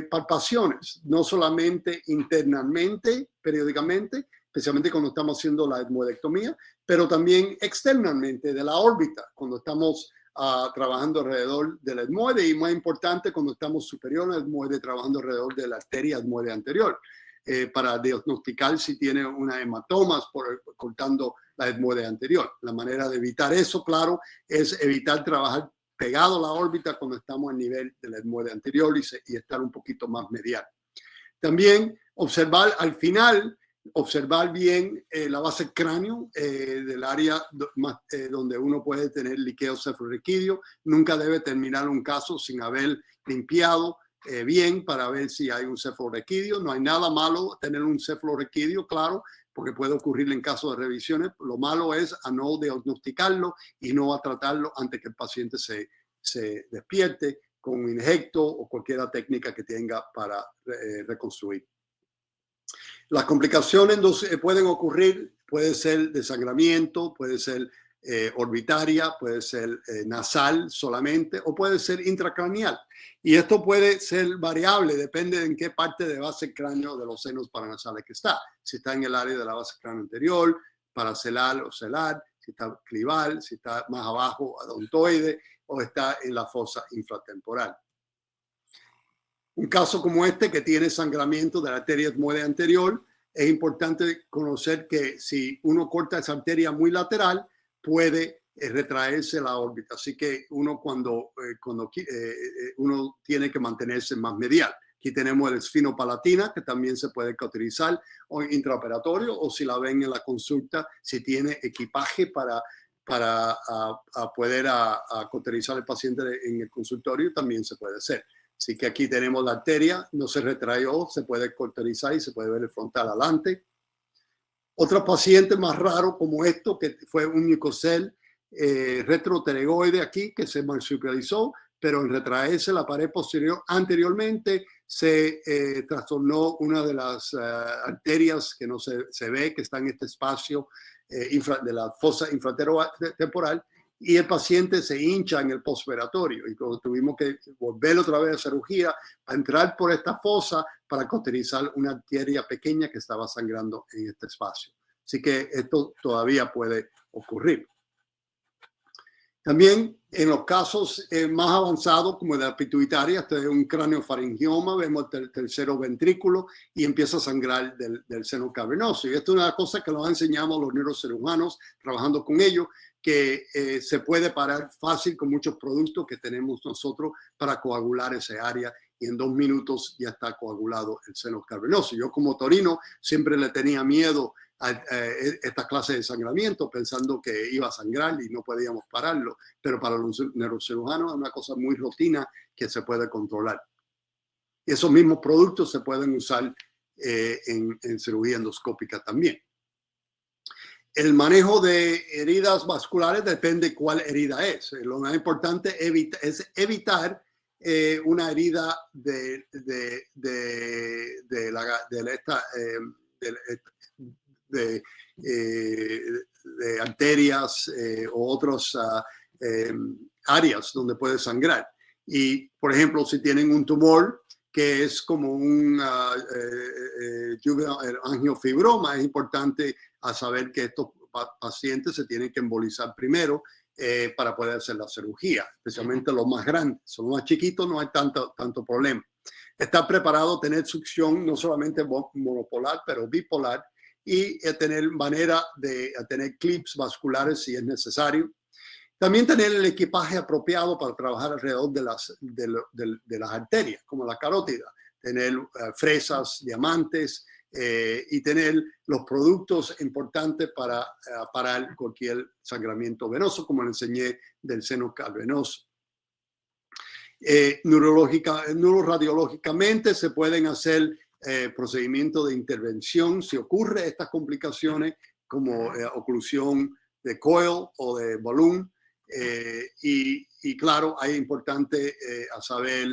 Speaker 3: palpaciones, no solamente internamente, periódicamente, especialmente cuando estamos haciendo la etmoidectomía, pero también externamente de la órbita, cuando estamos trabajando alrededor del etmoide y más importante cuando estamos superior al etmoide trabajando alrededor de la arteria etmoide anterior para diagnosticar si tiene una hematomas cortando la etmoide anterior. La manera de evitar eso, claro, es evitar trabajar pegado a la órbita cuando estamos al nivel del etmoide anterior y estar un poquito más medial. También observar al final, observar bien la base cráneo del área donde uno puede tener liqueo cefalorraquídeo. Nunca debe terminar un caso sin haber limpiado bien para ver si hay un cefalorraquídeo. No hay nada malo tener un cefalorraquídeo, claro, porque puede ocurrir en caso de revisiones. Lo malo es a no diagnosticarlo y no a tratarlo antes que el paciente se despierte con un injecto o cualquier técnica que tenga para reconstruir. Las complicaciones pueden ocurrir, puede ser desangramiento, puede ser orbitaria, puede ser nasal solamente o puede ser intracraneal. Y esto puede ser variable, depende de en qué parte de base cráneo de los senos paranasales que está. Si está en el área de la base cráneo anterior, paracelar o celar, si está clival, si está más abajo, odontoide, o está en la fosa infratemporal. Un caso como este que tiene sangramiento de la arteria etmoide anterior, es importante conocer que si uno corta esa arteria muy lateral, puede retraerse la órbita. Así que uno uno tiene que mantenerse más medial. Aquí tenemos el esfinopalatina, que también se puede cauterizar o intraoperatorio, o si la ven en la consulta, si tiene equipaje para poder cauterizar al paciente en el consultorio, también se puede hacer. Así que aquí tenemos la arteria, no se retrayó, se puede cauterizar y se puede ver el frontal adelante. Otro paciente más raro como esto, que fue un mucosel retropterygoide aquí, que se marsupializó, pero en retraerse la pared posterior anteriormente se trastornó una de las arterias que no se ve, que está en este espacio de la fosa infratemporal, y el paciente se hincha en el postoperatorio y cuando tuvimos que volver otra vez a cirugía a entrar por esta fosa para cauterizar una arteria pequeña que estaba sangrando en este espacio. Así que esto todavía puede ocurrir. También en los casos más avanzados, como de la pituitaria, este es un craneofaringioma, vemos el tercero ventrículo y empieza a sangrar del seno cavernoso. Y esto es una cosa que nos enseñamos los neurocirujanos trabajando con ellos, que se puede parar fácil con muchos productos que tenemos nosotros para coagular ese área y en 2 minutos ya está coagulado el seno cavernoso. Yo como torino siempre le tenía miedo a esta clase de sangramiento pensando que iba a sangrar y no podíamos pararlo, pero para los neurocirujanos es una cosa muy rutina que se puede controlar. Esos mismos productos se pueden usar en cirugía endoscópica también. El manejo de heridas vasculares depende cuál herida es. Lo más importante es evitar una herida de arterias o otras áreas donde puede sangrar. Y, por ejemplo, si tienen un tumor que es como un angiofibroma, es importante a saber que estos pacientes se tienen que embolizar primero para poder hacer la cirugía, especialmente los más grandes. Son los más chiquitos, no hay tanto problema. Estar preparado, tener succión, no solamente monopolar, pero bipolar, y tener manera de tener clips vasculares si es necesario. También tener el equipaje apropiado para trabajar alrededor de las arterias, como la carótida. Tener fresas, diamantes y tener los productos importantes para parar cualquier sangramiento venoso, como le enseñé del seno cavernoso. Neuroradiológicamente se pueden hacer procedimientos de intervención si ocurre estas complicaciones como oclusión de coil o de balloon. Y claro, es importante a saber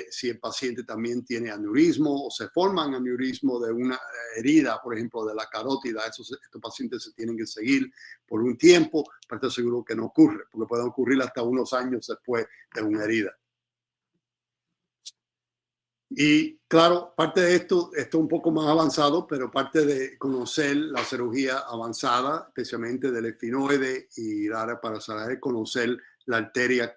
Speaker 3: si el paciente también tiene aneurismo o se forman aneurismo de una herida, por ejemplo, de la carótida. Estos pacientes se tienen que seguir por un tiempo para estar seguro que no ocurre, porque puede ocurrir hasta unos años después de una herida. Y claro, parte de esto es un poco más avanzado, pero parte de conocer la cirugía avanzada, especialmente del esfinoide y para saber conocer la arteria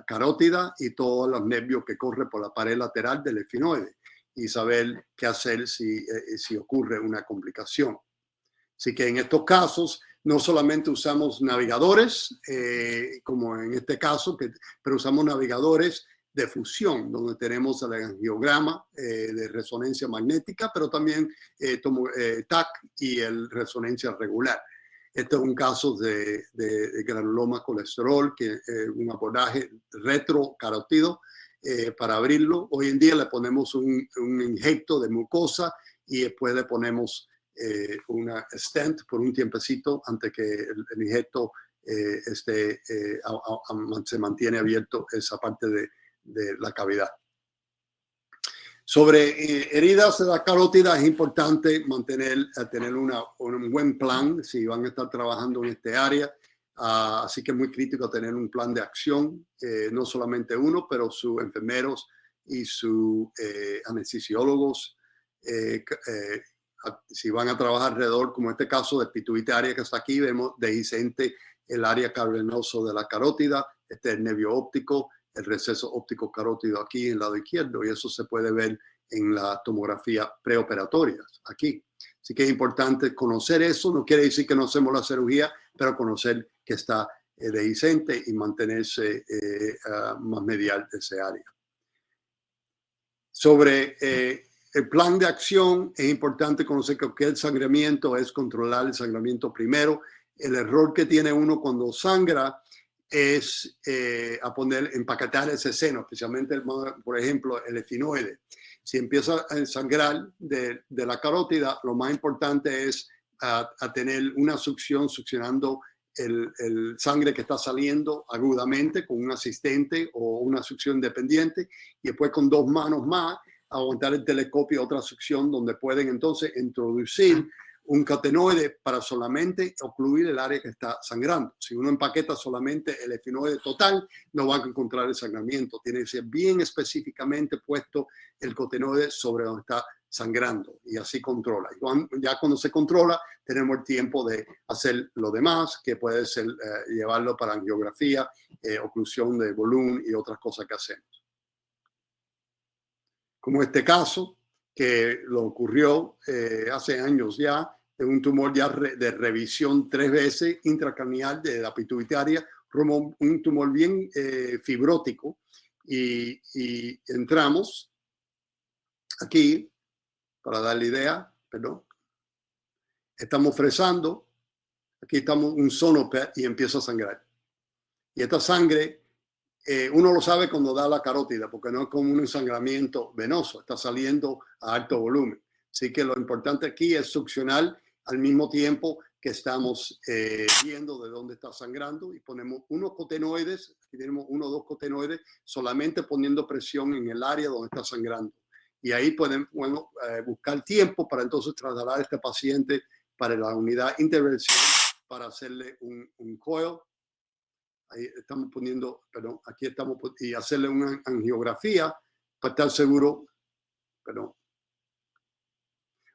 Speaker 3: carótida y todos los nervios que corren por la pared lateral del esfinoide y saber qué hacer si ocurre una complicación. Así que en estos casos no solamente usamos navegadores, como en este caso, pero usamos navegadores de fusión, donde tenemos el angiograma de resonancia magnética, pero también TAC y el resonancia regular. Este es un caso de granuloma colesterol, que es un abordaje retrocarótido para abrirlo. Hoy en día le ponemos un injecto de mucosa y después le ponemos una stent por un tiempecito antes que el injecto se mantiene abierto esa parte de la cavidad. Sobre heridas de la carótida es importante tener un buen plan si van a estar trabajando en este área. Así que es muy crítico tener un plan de acción, no solamente uno, pero sus enfermeros y sus anestesiólogos. Si van a trabajar alrededor, como este caso de pituitaria que está aquí, vemos dehiscente el área cavernoso de la carótida, este es el nervio óptico, el receso óptico carótido aquí en el lado izquierdo, y eso se puede ver en la tomografía preoperatoria aquí. Así que es importante conocer eso, no quiere decir que no hacemos la cirugía, pero conocer que está dehiscente y mantenerse más medial de ese área. Sobre el plan de acción, es importante conocer que el sangramiento es controlar el sangramiento primero. El error que tiene uno cuando sangra es empaquetar ese seno, especialmente, por ejemplo, el esfinoide. Si empieza a sangrar de la carótida, lo más importante es a tener una succionando el sangre que está saliendo agudamente con un asistente o una succión dependiente, y después con 2 manos más aguantar el telescopio, otra succión donde pueden entonces introducir un carotenoide para solamente ocluir el área que está sangrando. Si uno empaqueta solamente el efinoide total, no van a encontrar el sangramiento. Tiene que ser bien específicamente puesto el carotenoide sobre donde está sangrando y así controla. Y ya cuando se controla, tenemos el tiempo de hacer lo demás, que puede ser llevarlo para angiografía, oclusión de volumen y otras cosas que hacemos. Como este caso, que lo ocurrió hace años ya, de un tumor ya de revisión 3 veces intracranial de la pituitaria, un tumor bien fibrótico, y entramos aquí para dar la idea, perdón, estamos fresando, aquí estamos un sonopet y empieza a sangrar. Y esta sangre, uno lo sabe cuando da la carótida, porque no es como un sangramiento venoso, está saliendo a alto volumen. Así que lo importante aquí es succionar al mismo tiempo que estamos viendo de dónde está sangrando, y ponemos unos cotenoides, aquí tenemos 1 o 2 cotenoides, solamente poniendo presión en el área donde está sangrando. Y ahí podemos buscar tiempo para entonces trasladar a este paciente para la unidad intervención para hacerle un coil. Ahí estamos poniendo, perdón, aquí estamos, y hacerle una angiografía para estar seguro, perdón,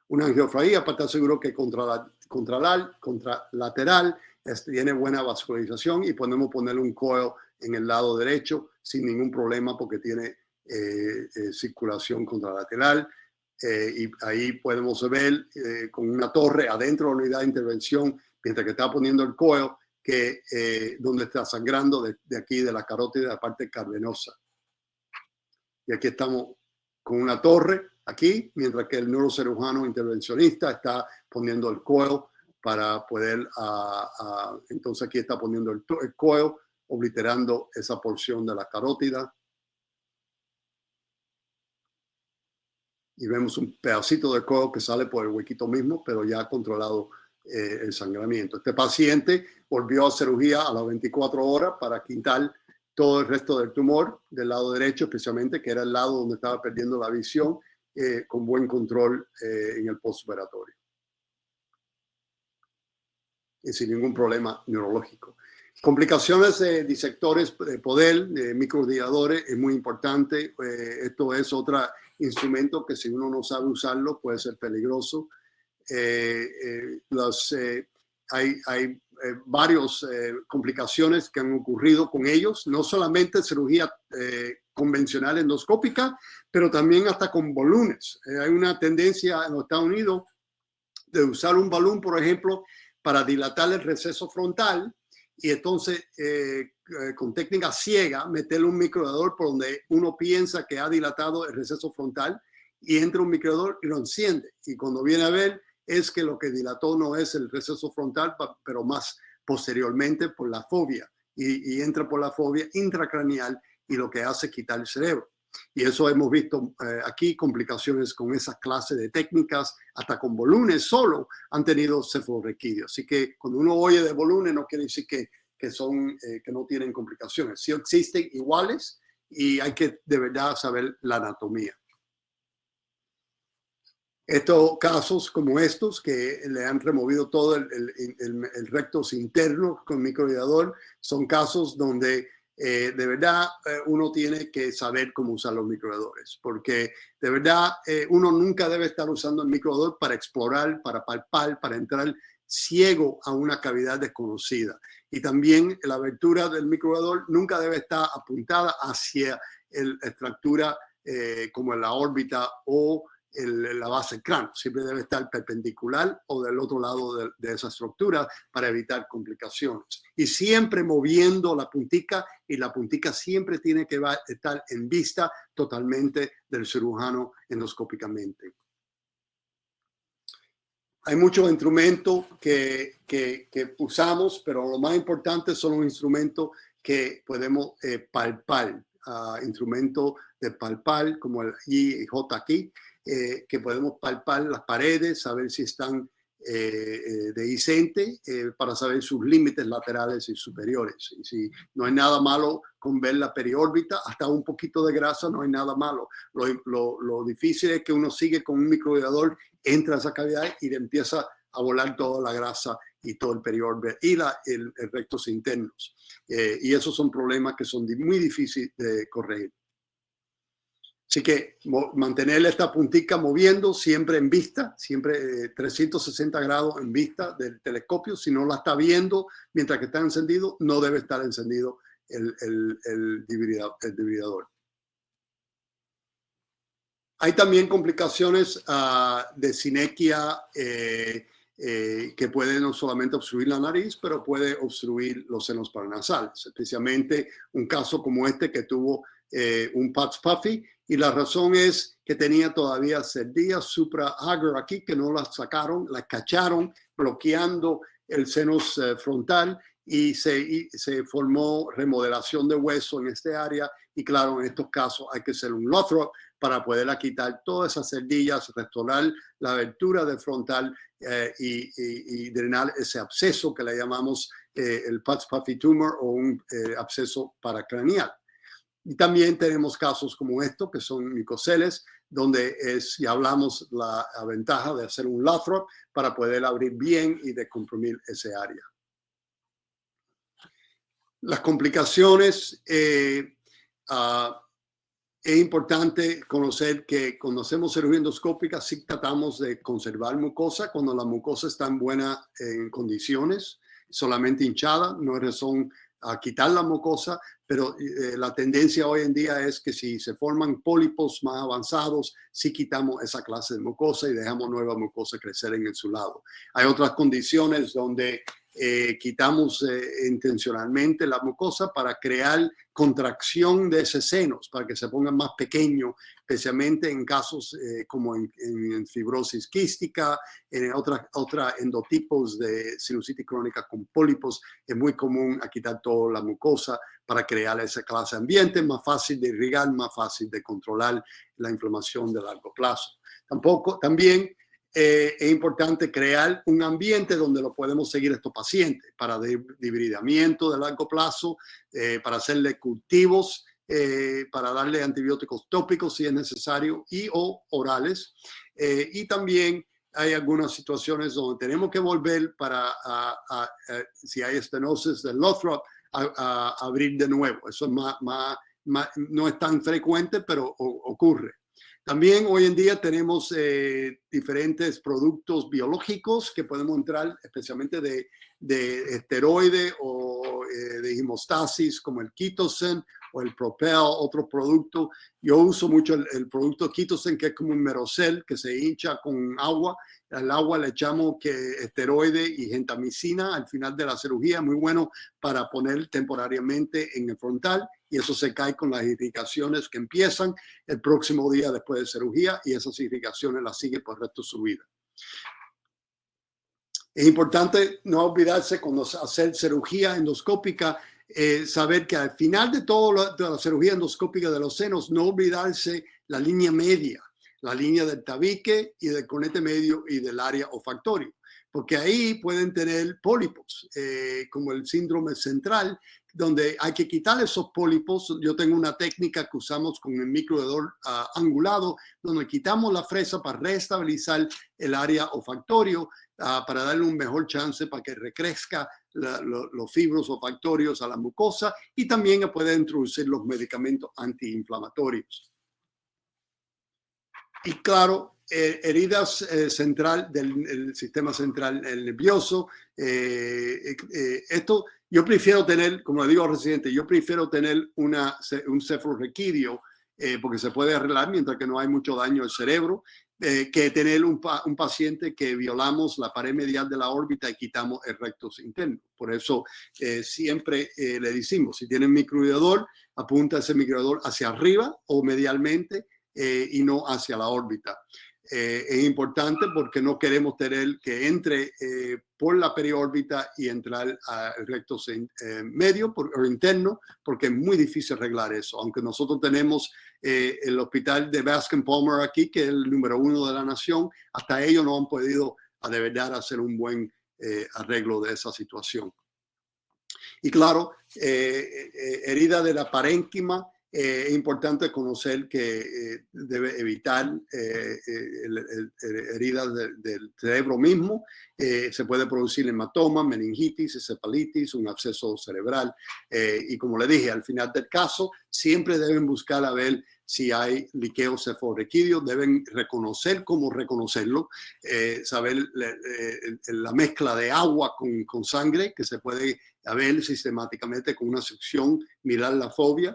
Speaker 3: una angiografía para estar seguro que contralateral tiene buena vascularización, y podemos ponerle un coil en el lado derecho sin ningún problema porque tiene circulación contralateral. Y ahí podemos ver con una torre adentro de la unidad de intervención, mientras que está poniendo el coil, que donde está sangrando de aquí de la carótida, la parte cavernosa. Y aquí estamos con una torre aquí, mientras que el neurocirujano intervencionista está poniendo el coil para poder, entonces aquí está poniendo el coil, obliterando esa porción de la carótida. Y vemos un pedacito de coil que sale por el huequito mismo, pero ya ha controlado el sangramiento. Este paciente volvió a cirugía a las 24 horas para quitar todo el resto del tumor del lado derecho, especialmente, que era el lado donde estaba perdiendo la visión, con buen control en el postoperatorio y sin ningún problema neurológico. Complicaciones de disectores de poder, de microradiadores, es muy importante. Esto es otro instrumento que si uno no sabe usarlo puede ser peligroso. Hay varias complicaciones que han ocurrido con ellos, no solamente cirugía convencional endoscópica, pero también hasta con balones. Hay una tendencia en los Estados Unidos de usar un balón, por ejemplo, para dilatar el receso frontal, y entonces con técnica ciega meterle un microdador por donde uno piensa que ha dilatado el receso frontal, y entra un microdador y lo enciende, y cuando viene a ver es que lo que dilató no es el receso frontal, pero más posteriormente por la fobia, y entra por la fobia intracraneal, y lo que hace es quitar el cerebro. Y eso hemos visto aquí, complicaciones con esas clases de técnicas, hasta con balones solo han tenido cefalorraquídeo. Así que cuando uno oye de balones no quiere decir que no tienen complicaciones. Sí existen iguales, y hay que de verdad saber la anatomía. Estos casos como estos, que le han removido todo el recto interno con microradiador, son casos donde de verdad uno tiene que saber cómo usar los microradiadores, porque de verdad uno nunca debe estar usando el microradiador para explorar, para palpar, para entrar ciego a una cavidad desconocida. Y también la abertura del microradiador nunca debe estar apuntada hacia la fractura como en la órbita o la base del cráneo. Siempre debe estar perpendicular o del otro lado de esa estructura para evitar complicaciones. Y siempre moviendo la puntica, y la puntica siempre tiene que estar en vista totalmente del cirujano endoscópicamente. Hay muchos instrumentos que usamos, pero lo más importante son los instrumentos que podemos palpar. Instrumentos de palpar como el IJ aquí, que podemos palpar las paredes, saber si están dehiscentes, para saber sus límites laterales y superiores. Y si no hay nada malo con ver la periórbita, hasta un poquito de grasa, no hay nada malo. Lo difícil es que uno sigue con un microradiador, entra a esa cavidad y le empieza a volar toda la grasa y todo el periorbe y el rectos internos. Y esos son problemas que son muy difíciles de corregir. Así que mantener esta puntica moviendo siempre en vista, siempre 360 grados en vista del telescopio. Si no la está viendo mientras que está encendido, no debe estar encendido el dibridador. Hay también complicaciones de sinequia que puede no solamente obstruir la nariz, pero puede obstruir los senos paranasales, especialmente un caso como este que tuvo un Pats Puffy, y la razón es que tenía todavía cerdillas supra-agar aquí que no las sacaron, las cacharon bloqueando el seno frontal y se formó remodelación de hueso en este área, y claro, en estos casos hay que hacer un Lothrop para poderla quitar todas esas cerdillas, restaurar la abertura del frontal y drenar ese absceso que le llamamos el Pats Puffy tumor o un absceso paracraneal. Y también tenemos casos como estos, que son micoceles, donde ya hablamos la ventaja de hacer un Lothrop para poder abrir bien y descomprimir ese área. Las complicaciones, es importante conocer que cuando hacemos cirugía endoscópica sí tratamos de conservar mucosa cuando la mucosa está en buenas condiciones, solamente hinchada, no es razón a quitar la mucosa, pero la tendencia hoy en día es que si se forman pólipos más avanzados, sí quitamos esa clase de mucosa y dejamos nueva mucosa crecer en su lado. Hay otras condiciones donde quitamos intencionalmente la mucosa para crear contracción de ese senos, para que se pongan más pequeños, especialmente en casos como en fibrosis quística, en otros endotipos de sinusitis crónica con pólipos. Es muy común a quitar toda la mucosa para crear esa clase de ambiente, más fácil de irrigar, más fácil de controlar la inflamación de largo plazo. También es importante crear un ambiente donde lo podemos seguir estos pacientes para debridamiento de largo plazo, para hacerle cultivos, para darle antibióticos tópicos si es necesario y o orales. Y también hay algunas situaciones donde tenemos que volver para, si hay estenosis del Lothrop, a abrir de nuevo. Eso es no es tan frecuente, pero ocurre. También hoy en día tenemos diferentes productos biológicos que podemos entrar, especialmente de esteroide o de hemostasis, como el Quitosen o el Propel, otros productos. Yo uso mucho el producto Quitosen, que es como un Merocel que se hincha con agua. Al agua le echamos esteroide y gentamicina al final de la cirugía, muy bueno para poner temporariamente en el frontal, y eso se cae con las irrigaciones que empiezan el próximo día después de cirugía, y esas irrigaciones las sigue por el resto de su vida. Es importante no olvidarse cuando hacer cirugía endoscópica, saber que al final de toda la cirugía endoscópica de los senos, no olvidarse la línea media, la línea del tabique y del conete medio y del área olfactorio, porque ahí pueden tener pólipos, como el síndrome central, donde hay que quitar esos pólipos. Yo tengo una técnica que usamos con el microedor angulado, donde quitamos la fresa para reestabilizar el área olfactorio, para darle un mejor chance para que recrezca los fibros olfactorios a la mucosa, y también puede introducir los medicamentos antiinflamatorios. Y claro, heridas central del sistema central nervioso. Esto yo prefiero tener, como le digo al residente, yo prefiero tener un cefalorraquídeo porque se puede arreglar mientras que no hay mucho daño al cerebro, que tener un paciente que violamos la pared medial de la órbita y quitamos el rectus interno. Por eso siempre le decimos, si tienen microirrigador, apunta ese microirrigador hacia arriba o medialmente, y no hacia la órbita. Es importante porque no queremos tener que entre por la periórbita y entrar al recto medio o interno, porque es muy difícil arreglar eso. Aunque nosotros tenemos el hospital de Bascom Palmer aquí, que es el número 1 de la nación, hasta ellos no han podido de verdad hacer un buen arreglo de esa situación. Y claro, herida de la parénquima. es importante conocer que debe evitar heridas del cerebro mismo. Se puede producir hematoma, meningitis, encefalitis, un absceso cerebral. Y como le dije, al final del caso, siempre deben buscar a ver si hay liqueo cefalorraquídeo, deben reconocer cómo reconocerlo, saber la mezcla de agua con sangre que se puede ver sistemáticamente con una succión, mirar la fobia,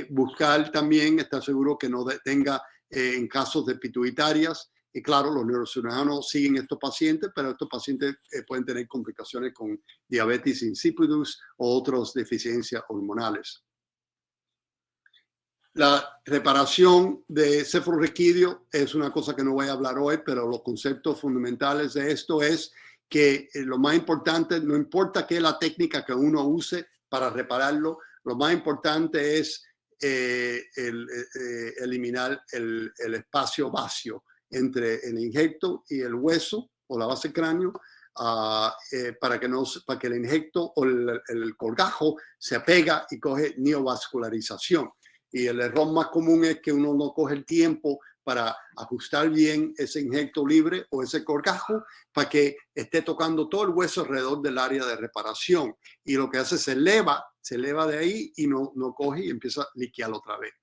Speaker 3: buscar también, estar seguro que no tenga en casos de pituitarias. Y claro, los neurocirujanos siguen estos pacientes, pero estos pacientes pueden tener complicaciones con diabetes insipidus o otras deficiencias hormonales. La reparación de cefalorraquídeo es una cosa que no voy a hablar hoy, pero los conceptos fundamentales de esto es que lo más importante, no importa qué es la técnica que uno use para repararlo, lo más importante es eliminar el espacio vacío entre el injerto y el hueso o la base del cráneo, para que el injerto o el colgajo se pega y coge neovascularización. Y el error más común es que uno no coge el tiempo para ajustar bien ese injerto libre o ese colgajo para que esté tocando todo el hueso alrededor del área de reparación. Y lo que hace se eleva de ahí y no coge y empieza a liquear otra vez.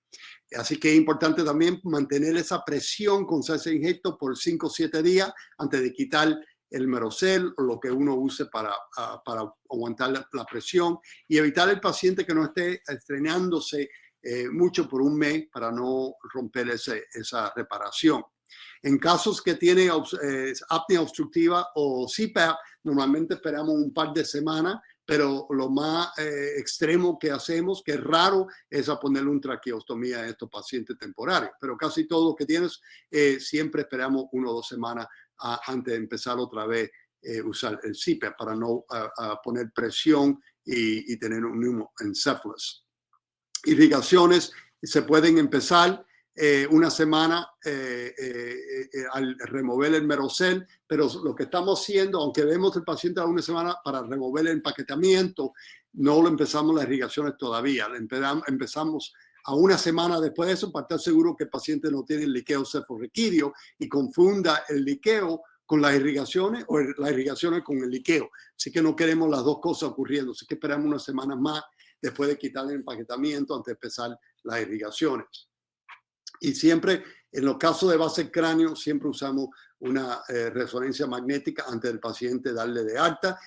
Speaker 3: Así que es importante también mantener esa presión con ese injerto por 5 o 7 días antes de quitar el Merocel o lo que uno use para aguantar la presión y evitar el paciente que no esté estrenándose mucho por un mes para no romper esa reparación. En casos que tiene apnea obstructiva o CPAP, normalmente esperamos un par de semanas, pero lo más extremo que hacemos, que es raro, es a ponerle una traqueostomía a estos pacientes temporarios. Pero casi todo lo que tienes, siempre esperamos 1 o 2 semanas antes de empezar otra vez usar el CPAP para no poner presión y tener un pneumoencéfalos. Irrigaciones se pueden empezar una semana al remover el Merocel, pero lo que estamos haciendo, aunque vemos el paciente a una semana para remover el empaquetamiento, no lo empezamos las irrigaciones todavía. Empezamos a una semana después de eso para estar seguro que el paciente no tiene liqueo cefalorraquídeo y confunda el liqueo con las irrigaciones o las irrigaciones con el liqueo. Así que no queremos las dos cosas ocurriendo, así que esperamos unas semanas más después de quitar el empaquetamiento antes de empezar las irrigaciones. Y siempre, en los casos de base del cráneo, siempre usamos una resonancia magnética antes del paciente darle de alta,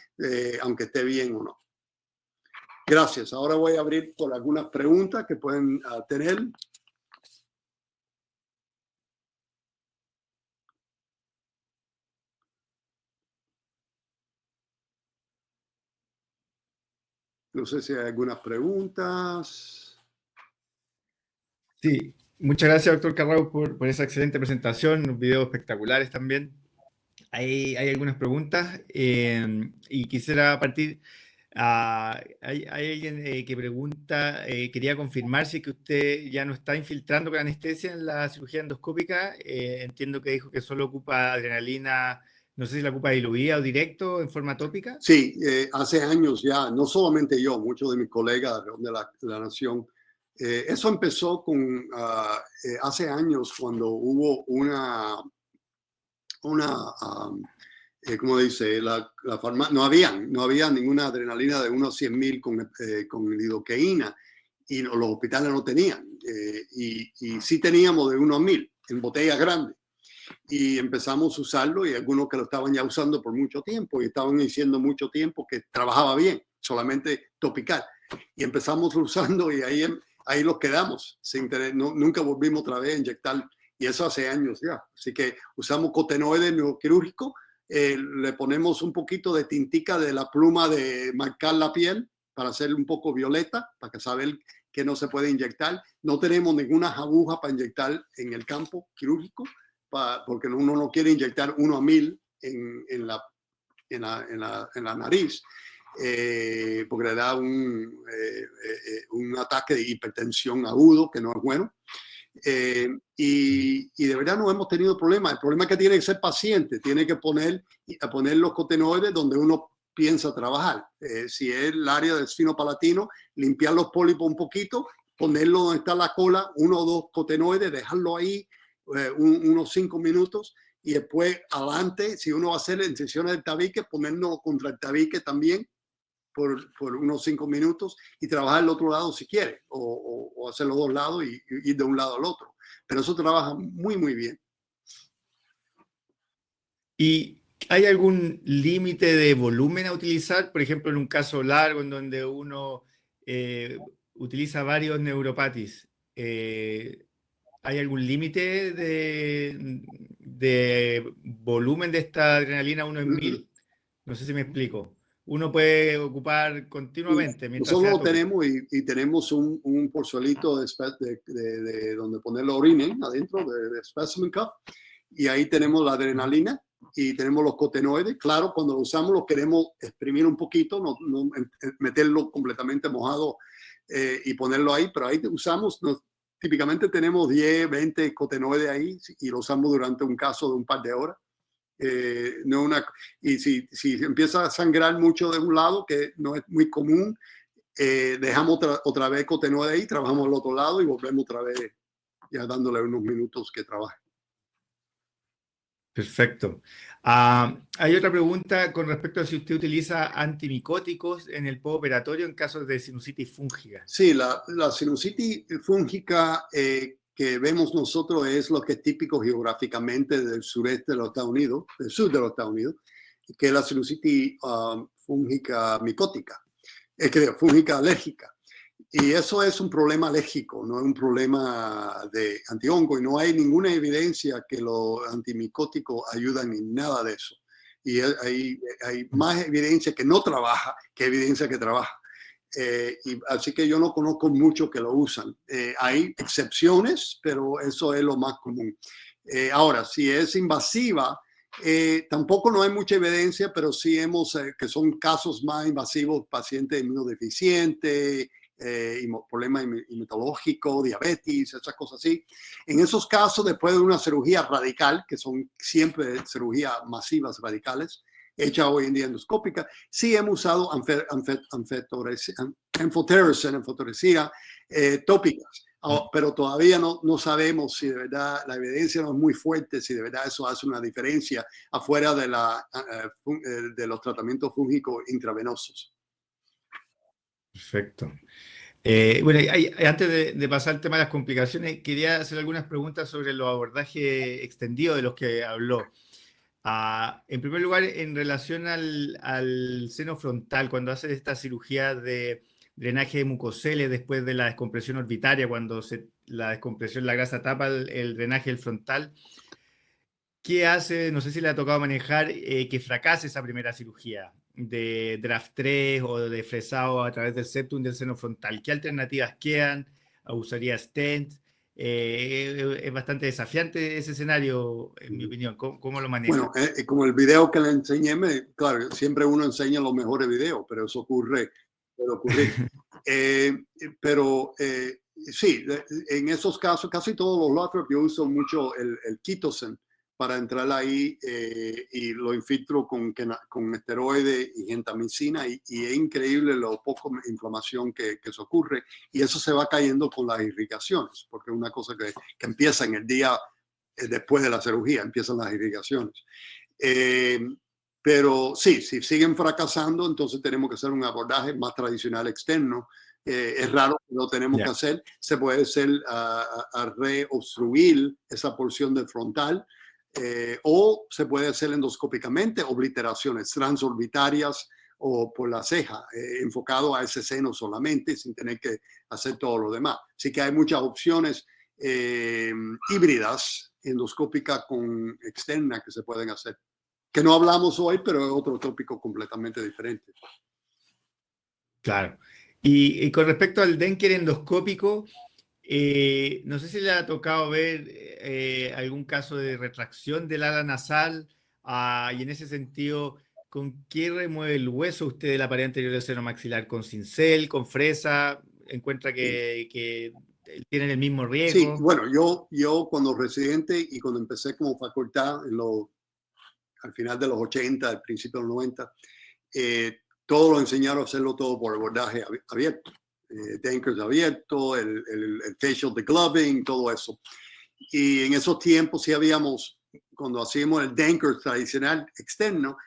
Speaker 3: aunque esté bien o no. Gracias. Ahora voy a abrir por algunas preguntas que pueden tener. No sé si hay algunas preguntas.
Speaker 4: Sí, muchas gracias, doctor Carrao, por esa excelente presentación, unos videos espectaculares también. Hay algunas preguntas y quisiera partir. Hay alguien que pregunta, quería confirmar si que usted ya no está infiltrando con anestesia en la cirugía endoscópica. Entiendo que dijo que solo ocupa adrenalina, no sé si la ocupa diluida o directo en forma tópica.
Speaker 3: Sí, hace años ya, no solamente yo, muchos de mis colegas de la nación. Eso empezó con hace años cuando hubo ¿cómo dice? No había ninguna adrenalina de 1 a 100.000 con lidocaína y los hospitales no tenían. Y sí teníamos de 1 a 1.000 en botellas grandes. Y empezamos a usarlo y algunos que lo estaban ya usando por mucho tiempo y estaban diciendo mucho tiempo que trabajaba bien, solamente topical. Y empezamos usando y ahí los quedamos. Nunca volvimos otra vez a inyectar. Y eso hace años ya. Así que usamos cotenoide neuroquirúrgico. Le ponemos un poquito de tintica de la pluma de marcar la piel para hacerle un poco violeta, para saber que no se puede inyectar. No tenemos ninguna aguja para inyectar en el campo quirúrgico, porque uno no quiere inyectar 1 a 1.000 en la nariz, porque le da un ataque de hipertensión agudo que no es bueno. Y de verdad no hemos tenido problemas. El problema es que tiene que ser paciente, tiene que poner los cotenoides donde uno piensa trabajar. Si es el área del esfinopalatino, limpiar los pólipos un poquito, ponerlo donde está la cola, 1 o 2 cotenoides, dejarlo ahí unos 5 minutos y después adelante, si uno va a hacer incisiones del tabique, ponerlo contra el tabique también por unos 5 minutos y trabajar el otro lado si quiere, o hacer los 2 lados y ir de un lado al otro. Pero eso trabaja muy, muy bien.
Speaker 4: ¿Y hay algún límite de volumen a utilizar? Por ejemplo, en un caso largo en donde uno utiliza varios neuropatis. ¿Hay algún límite de volumen de esta adrenalina 1 en 1000? No sé si me explico. Uno puede ocupar continuamente mientras
Speaker 3: Nosotros
Speaker 4: sea
Speaker 3: lo
Speaker 4: tópico.
Speaker 3: tenemos y tenemos un porzuelito de donde poner la orina adentro, de specimen cup, y ahí tenemos la adrenalina y tenemos los cotenoides. Claro, cuando lo usamos lo queremos exprimir un poquito, no meterlo completamente mojado y ponerlo ahí, pero ahí usamos, típicamente tenemos 10, 20 cotenoides ahí y lo usamos durante un caso de un par de horas. Y si empieza a sangrar mucho de un lado, que no es muy común, dejamos otra vez cotenoide ahí, trabajamos al otro lado y volvemos otra vez ya dándole unos minutos que trabaje.
Speaker 4: Perfecto. Hay otra pregunta con respecto a si usted utiliza antimicóticos en el postoperatorio en casos de sinusitis fúngica.
Speaker 3: Sí, la sinusitis fúngica que vemos nosotros es lo que es típico geográficamente del sureste de los Estados Unidos, del sur de los Estados Unidos, que es la sinusitis fúngica micótica, fúngica alérgica. Y eso es un problema alérgico, no es un problema de antihongo, y no hay ninguna evidencia que los antimicóticos ayudan en nada de eso. Y hay más evidencia que no trabaja que evidencia que trabaja. Así que yo no conozco mucho que lo usan. Hay excepciones, pero eso es lo más común. Ahora, si es invasiva, tampoco no hay mucha evidencia, pero sí que son casos más invasivos, pacientes inmunodeficientes, problemas hematológicos, diabetes, esas cosas así. En esos casos, después de una cirugía radical, que son siempre cirugías masivas radicales, hecha hoy en día endoscópica, sí hemos usado enfoteresia tópicas, pero todavía no sabemos si de verdad la evidencia no es muy fuerte, si de verdad eso hace una diferencia afuera de los tratamientos fúngicos intravenosos.
Speaker 4: Perfecto. Bueno, antes de pasar al tema de las complicaciones, quería hacer algunas preguntas sobre los abordajes extendidos de los que habló. En primer lugar, en relación al seno frontal, cuando hace esta cirugía de drenaje de mucoceles después de la descompresión orbitaria, cuando la descompresión, la grasa tapa el drenaje del frontal, ¿qué hace? No sé si le ha tocado manejar que fracase esa primera cirugía de draft 3 o de fresado a través del septum del seno frontal. ¿Qué alternativas quedan? ¿Usaría stent? Es bastante desafiante ese escenario, en mi opinión. ¿Cómo lo maneja?
Speaker 3: Bueno, como el video que le enseñé, claro, siempre uno enseña los mejores videos, pero eso puede ocurrir. Sí, en esos casos, casi todos los lateros yo uso mucho el Quitosan para entrar ahí y lo infiltro con esteroides y gentamicina y es increíble lo poco inflamación que se ocurre y eso se va cayendo con las irrigaciones, porque es una cosa que empieza en el día después de la cirugía, empiezan las irrigaciones. Pero sí, si siguen fracasando, entonces tenemos que hacer un abordaje más tradicional externo. Es raro que lo tenemos que hacer. Se puede hacer a reobstruir esa porción del frontal o se puede hacer endoscópicamente, obliteraciones transorbitarias o por la ceja, enfocado a ese seno solamente, sin tener que hacer todo lo demás. Así que hay muchas opciones híbridas, endoscópica con externa que se pueden hacer. Que no hablamos hoy, pero es otro tópico completamente diferente.
Speaker 4: Claro. Y con respecto al Denker endoscópico, no sé si le ha tocado ver algún caso de retracción del ala nasal y en ese sentido, ¿con qué remueve el hueso usted de la pared anterior del seno maxilar? ¿Con cincel, con fresa? ¿Encuentra que tienen el mismo riesgo?
Speaker 3: Sí, bueno, yo cuando residente y cuando empecé como facultad al final de los 80, al principio de los 90, todo lo enseñaron a hacerlo todo por abordaje abierto. Dankers abierto, el facial degloving, todo eso. Y en esos tiempos sí habíamos, cuando hacíamos el Dankers tradicional externo,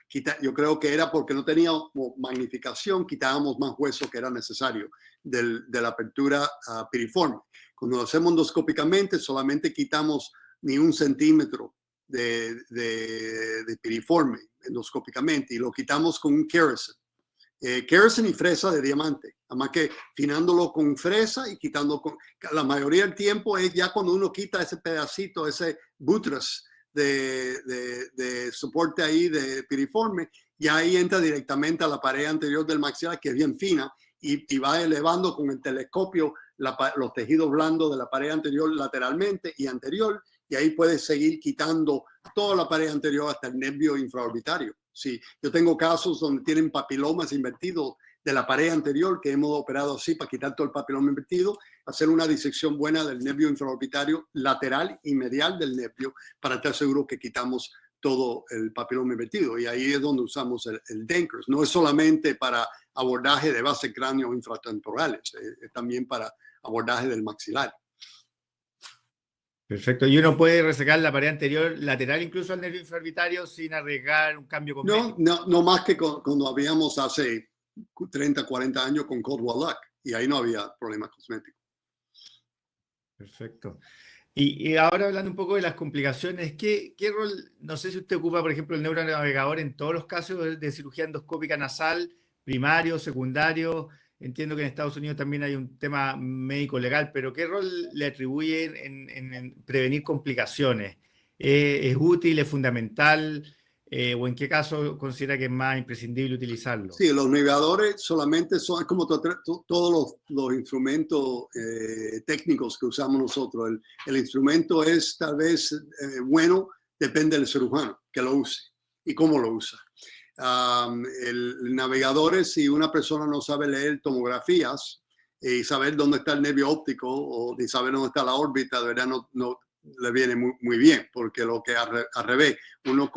Speaker 3: yo creo que era porque no teníamos magnificación, quitábamos más hueso que era necesario de la apertura piriforme. Cuando lo hacemos endoscópicamente, solamente quitamos ni 1 centímetro de piriforme endoscópicamente y lo quitamos con un Kerrison. Kerrison y fresa de diamante, además que finándolo con fresa y quitando la mayoría del tiempo es ya cuando uno quita ese pedacito, ese buttress de soporte ahí de piriforme, ya ahí entra directamente a la pared anterior del maxilar, que es bien fina, y va elevando con el telescopio los tejidos blandos de la pared anterior lateralmente y anterior, y ahí puedes seguir quitando toda la pared anterior hasta el nervio infraorbitario. Sí, yo tengo casos donde tienen papilomas invertidos de la pared anterior que hemos operado así para quitar todo el papiloma invertido, hacer una disección buena del nervio infraorbitario lateral y medial del nervio para estar seguro que quitamos todo el papiloma invertido. Y ahí es donde usamos el Dankers. No es solamente para abordaje de base cráneo infratemporales, es también para abordaje del maxilar.
Speaker 4: Perfecto. ¿Y uno puede resecar la pared anterior lateral incluso al nervio infraorbitario sin arriesgar un cambio cosmético?
Speaker 3: No más que cuando habíamos hace 30, 40 años con Coldwell Luck, y ahí no había problemas cosméticos.
Speaker 4: Perfecto. Y ahora hablando un poco de las complicaciones, ¿qué rol, no sé si usted ocupa, por ejemplo, el neuronavegador en todos los casos de cirugía endoscópica nasal, primario, secundario? Entiendo que en Estados Unidos también hay un tema médico-legal, pero ¿qué rol le atribuyen en prevenir complicaciones? ¿Es útil, es fundamental? ¿O en qué caso considera que es más imprescindible utilizarlo?
Speaker 3: Sí, los navegadores solamente son como todos los instrumentos técnicos que usamos nosotros. El instrumento es tal vez bueno, depende del cirujano que lo use y cómo lo usa. El navegador es si una persona no sabe leer tomografías y saber dónde está el nervio óptico o ni saber dónde está la órbita, de verdad no le viene muy bien, porque lo que al revés, uno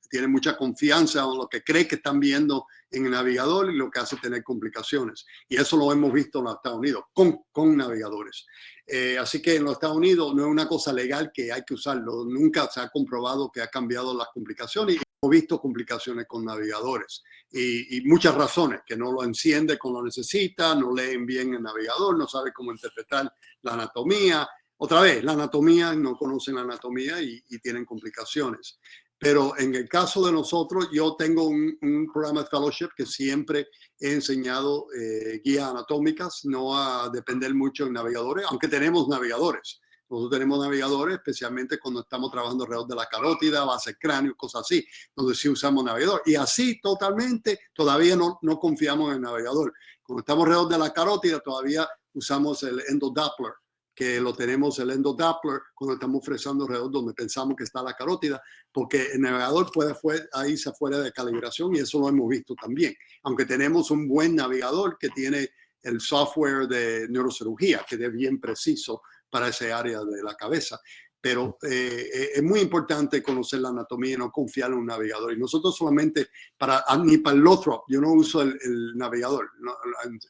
Speaker 3: tiene mucha confianza en lo que cree que están viendo en el navegador y lo que hace tener complicaciones. Y eso lo hemos visto en los Estados Unidos con navegadores. Así que en los Estados Unidos no es una cosa legal que hay que usarlo. Nunca se ha comprobado que ha cambiado las complicaciones. Hemos visto complicaciones con navegadores y muchas razones, que no lo enciende cuando lo necesita, no leen bien el navegador, no sabe cómo interpretar la anatomía. Otra vez, la anatomía, no conocen la anatomía y tienen complicaciones. Pero en el caso de nosotros, yo tengo un programa de fellowship que siempre he enseñado guías anatómicas, no a depender mucho en navegadores, aunque tenemos navegadores. Nosotros tenemos navegadores, especialmente cuando estamos trabajando alrededor de la carótida, base cráneo, cosas así, donde sí usamos navegador. Y así totalmente, todavía no confiamos en el navegador. Cuando estamos alrededor de la carótida, todavía usamos el endodoppler, que lo tenemos el endodoppler cuando estamos fresando alrededor donde pensamos que está la carótida, porque el navegador puede irse fuera de calibración y eso lo hemos visto también. Aunque tenemos un buen navegador que tiene el software de neurocirugía, que es bien preciso para ese área de la cabeza. Pero es muy importante conocer la anatomía y no confiar en un navegador. Y nosotros solamente, ni para el Lothrop, yo no uso el navegador. ¿No?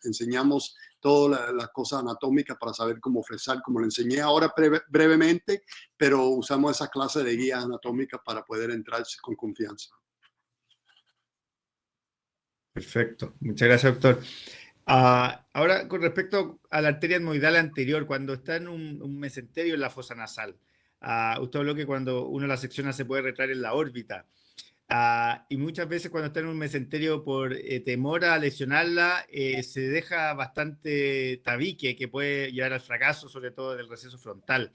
Speaker 3: Enseñamos todas las cosas anatómicas para saber cómo fresar, como le enseñé ahora brevemente, pero usamos esa clase de guías anatómicas para poder entrar con confianza.
Speaker 4: Perfecto. Muchas gracias, doctor. Ahora, con respecto a la arteria etmoidal anterior, cuando está en un mesenterio en la fosa nasal, usted habló que cuando uno la secciona se puede retraer en la órbita. Y muchas veces cuando está en un mesenterio por temor a lesionarla, se deja bastante tabique que puede llevar al fracaso, sobre todo del receso frontal.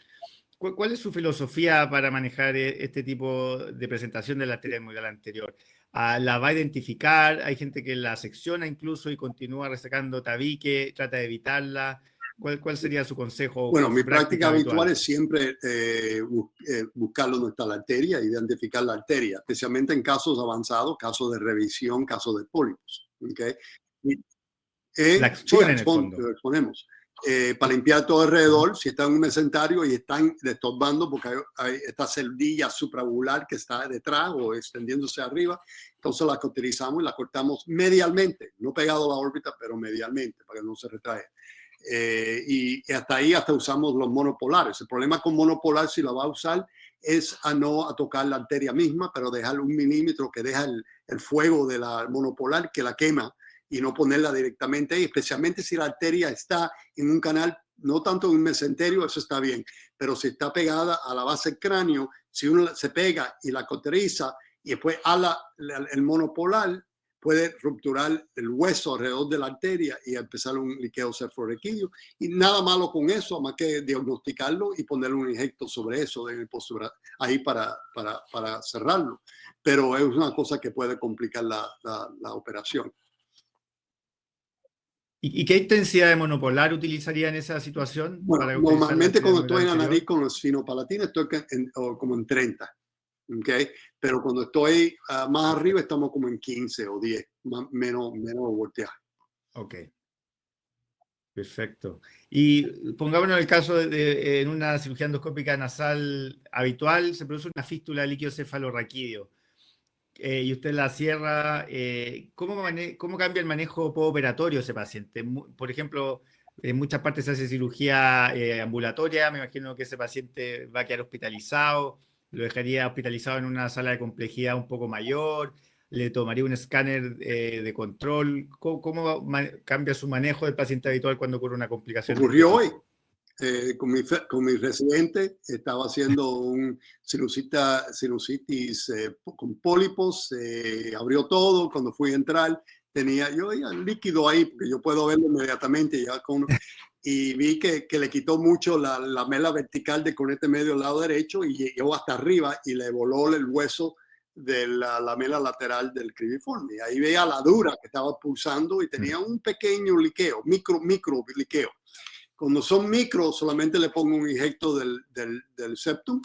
Speaker 4: ¿Cuál es su filosofía para manejar este tipo de presentación de la arteria etmoidal anterior? ¿La va a identificar? Hay gente que la secciona incluso y continúa resecando tabique, trata de evitarla. ¿Cuál sería su consejo?
Speaker 3: Bueno, mi práctica habitual es siempre buscar dónde está la arteria, identificar la arteria, especialmente en casos avanzados, casos de revisión, casos de pólipos. ¿Okay?
Speaker 4: La exponen en el fondo.
Speaker 3: Lo exponemos. para limpiar todo alrededor. Si está en un mesenterio y están estorbando porque hay esta celdilla supraovular que está detrás o extendiéndose arriba, entonces la cauterizamos y la cortamos medialmente, no pegado a la órbita, pero medialmente para que no se retrae. Y hasta ahí hasta usamos los monopolares. El problema con monopolar, si la va a usar, es a tocar la arteria misma, pero dejar 1 milímetro que deja el fuego de la monopolar que la quema, y no ponerla directamente ahí, especialmente si la arteria está en un canal, no tanto en un mesenterio, eso está bien, pero si está pegada a la base del cráneo, si uno se pega y la cauteriza y después ala el monopolar, puede rupturar el hueso alrededor de la arteria y empezar un liqueo cefalorraquídeo. Y nada malo con eso, más que diagnosticarlo y ponerle un injecto sobre eso en el postural, ahí para cerrarlo. Pero es una cosa que puede complicar la operación.
Speaker 4: ¿Y qué intensidad de monopolar utilizaría en esa situación?
Speaker 3: Bueno, normalmente cuando estoy en la nariz con los sinopalatines estoy como en 30, ¿okay? Pero cuando estoy más arriba estamos como en 15 o 10, menos volteaje.
Speaker 4: Ok. Perfecto. Y pongámonos el caso de en una cirugía endoscópica nasal habitual, se produce una fístula de líquido cefalorraquídeo. Y usted la cierra, ¿cómo cambia el manejo postoperatorio de ese paciente? Por ejemplo, en muchas partes se hace cirugía ambulatoria, me imagino que ese paciente va a quedar hospitalizado, lo dejaría hospitalizado en una sala de complejidad un poco mayor, le tomaría un escáner de control. ¿Cómo cambia su manejo del paciente habitual cuando ocurre una complicación?
Speaker 3: Ocurrió hoy. Con mi residente estaba haciendo un sinusitis con pólipos, abrió todo, cuando fui a entrar tenía yo líquido ahí, porque yo puedo verlo inmediatamente ya y vi que le quitó mucho la lamela vertical de conecte medio al lado derecho y llegó hasta arriba y le voló el hueso de la lamela lateral del cribiforme. Ahí veía la dura que estaba pulsando y tenía un pequeño liqueo, micro liqueo. Cuando son micros, solamente le pongo un injecto del septum,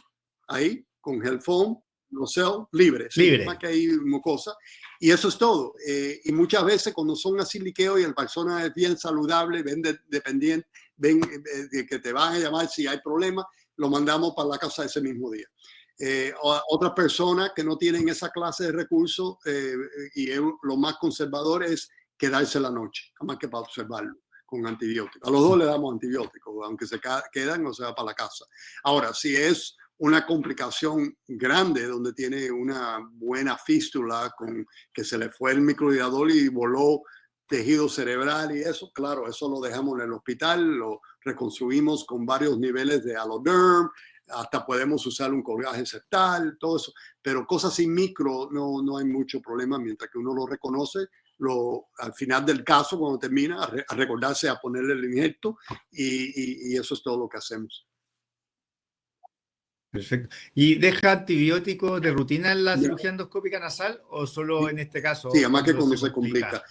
Speaker 3: ahí, con gel foam, no cell, libre.
Speaker 4: Libre.
Speaker 3: Más que hay mucosa. Y eso es todo. Y muchas veces cuando son así liqueos y el persona es bien saludable, ven dependiente, ven que te van a llamar si hay problema, lo mandamos para la casa ese mismo día. Otras personas que no tienen esa clase de recursos y lo más conservador es quedarse la noche, más que para observarlo con antibióticos. A los dos le damos antibióticos, aunque se quedan o se va para la casa. Ahora, si es una complicación grande donde tiene una buena fístula con que se le fue el microirrigador y voló tejido cerebral y eso, claro, eso lo dejamos en el hospital, lo reconstruimos con varios niveles de aloderm, hasta podemos usar un colgaje septal, todo eso, pero cosas así micro no hay mucho problema mientras que uno lo reconoce. Al final del caso, cuando termina, a recordarse a ponerle el injerto y eso es todo lo que hacemos.
Speaker 4: Perfecto. ¿Y deja antibióticos de rutina en la cirugía endoscópica nasal o solo en este caso?
Speaker 3: Sí, además que cuando se complica.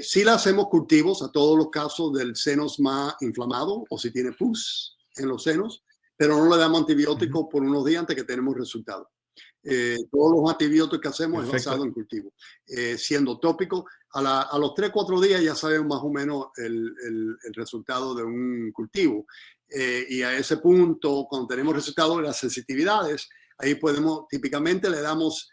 Speaker 3: Sí le hacemos cultivos a todos los casos del senos más inflamado o si tiene pus en los senos, pero no le damos antibióticos por unos días antes que tenemos resultados. Todos los antibióticos que hacemos es basado en cultivo. Siendo tópico, a los 3-4 días ya sabemos más o menos el resultado de un cultivo. Y a ese punto, cuando tenemos resultados de las sensitividades, ahí típicamente le damos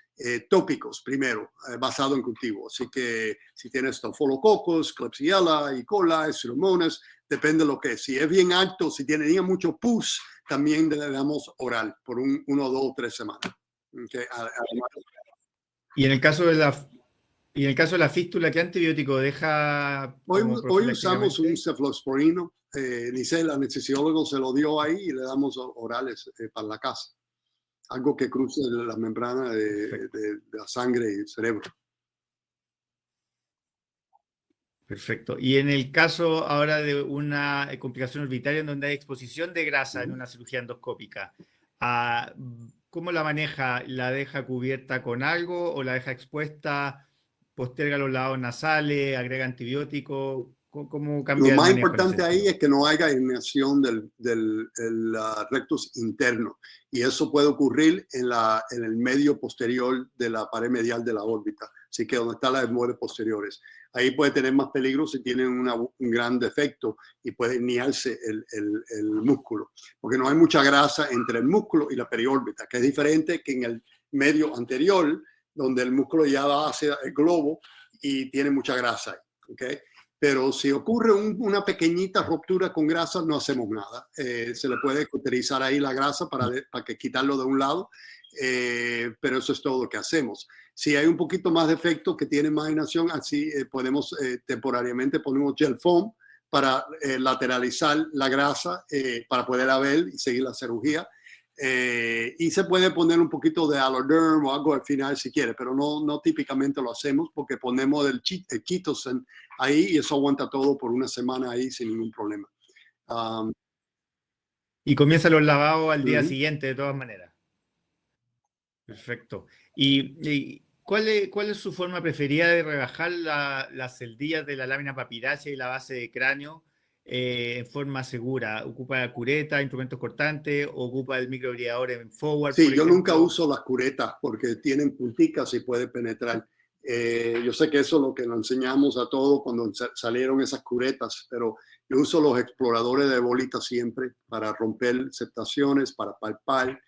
Speaker 3: tópicos primero, basado en cultivo. Así que si tienes Staphylococcus, Klebsiella, E. coli, Pseudomonas, depende de lo que es. Si es bien alto, si tiene mucho pus, también le damos oral por 1, 2, 3 semanas. Okay.
Speaker 4: Y en el caso de la fístula, ¿qué antibiótico deja?
Speaker 3: Hoy usamos un cefalosporino. El anestesiólogo se lo dio ahí y le damos orales para la casa. Algo que cruce la membrana de la sangre y el cerebro.
Speaker 4: Perfecto. Y en el caso ahora de una complicación orbitaria en donde hay exposición de grasa en una cirugía endoscópica, ¿cómo la maneja? ¿La deja cubierta con algo o la deja expuesta? ¿Posterga los lados nasales? ¿Agrega antibiótico? ¿Cómo cambia?
Speaker 3: Lo más importante ahí es que no haya herniación del rectus interno. Y eso puede ocurrir en el medio posterior de la pared medial de la órbita. así que donde están las esmoides posteriores. Ahí puede tener más peligro si tienen un gran defecto y puede herniarse el músculo, porque no hay mucha grasa entre el músculo y la periórbita, que es diferente que en el medio anterior, donde el músculo ya va hacia el globo y tiene mucha grasa ahí, ¿okay? Pero si ocurre una pequeñita ruptura con grasa, no hacemos nada. Se le puede cauterizar ahí la grasa para que quitarlo de un lado, pero eso es todo lo que hacemos. Si hay un poquito más de efecto que tiene más inacción, así podemos temporariamente poner un gel foam para lateralizar la grasa, para poderla ver y seguir la cirugía. Y se puede poner un poquito de Aloderm o algo al final si quiere, pero no típicamente lo hacemos porque ponemos el Chitosan ahí y eso aguanta todo por una semana ahí sin ningún problema.
Speaker 4: Y comienza los lavados al día siguiente de todas maneras. Perfecto. ¿Y cuál es su forma preferida de rebajar las celdillas de la lámina papirácea y la base de cráneo en forma segura? ¿Ocupa cureta, instrumentos cortantes, o ocupa el microabridor en forward?
Speaker 3: Sí, yo nunca uso las curetas porque tienen punticas y puede penetrar. Yo sé que eso es lo que nos enseñamos a todos cuando salieron esas curetas, pero yo uso los exploradores de bolita siempre para romper septaciones, para palpar.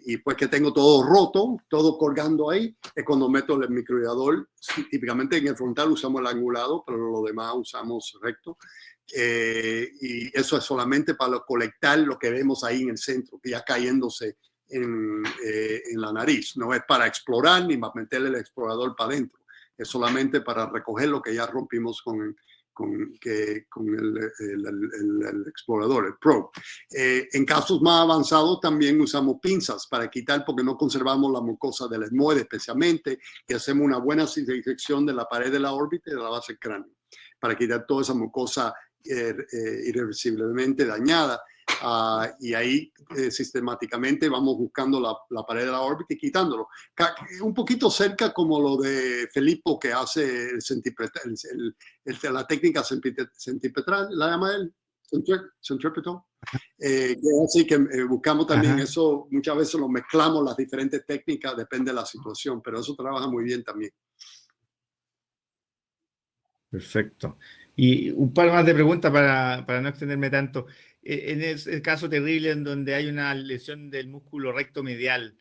Speaker 3: Y pues que tengo todo roto, todo colgando ahí, es cuando meto el microabridor. Sí, típicamente en el frontal usamos el angulado, pero lo demás usamos recto. Y eso es solamente para colectar lo que vemos ahí en el centro, que ya cayéndose en la nariz. No es para explorar ni para meterle el explorador para adentro. Es solamente para recoger lo que ya rompimos con el explorador, el probe. En casos más avanzados también usamos pinzas para quitar, porque no conservamos la mucosa del esmoide especialmente, y hacemos una buena disección de la pared de la órbita y de la base del cráneo para quitar toda esa mucosa irreversiblemente dañada. Y ahí sistemáticamente vamos buscando la pared de la órbita y quitándolo. Un poquito cerca como lo de Filippo que hace la técnica centipetral, la llama él, centripetal. Así que buscamos también eso, muchas veces lo mezclamos, las diferentes técnicas, depende de la situación, pero eso trabaja muy bien también.
Speaker 4: Perfecto. Y un par más de preguntas para no extenderme tanto. En el caso terrible en donde hay una lesión del músculo recto medial,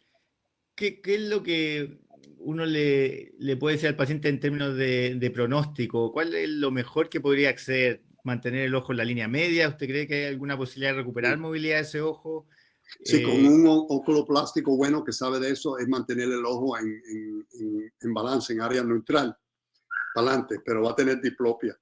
Speaker 4: ¿qué es lo que uno le puede decir al paciente en términos de pronóstico? ¿Cuál es lo mejor que podría hacer? ¿Mantener el ojo en la línea media? ¿Usted cree que hay alguna posibilidad de recuperar movilidad de ese ojo?
Speaker 3: Sí, con un oculoplástico bueno que sabe de eso es mantener el ojo en balance, en área neutral, para adelante, pero va a tener diplopia.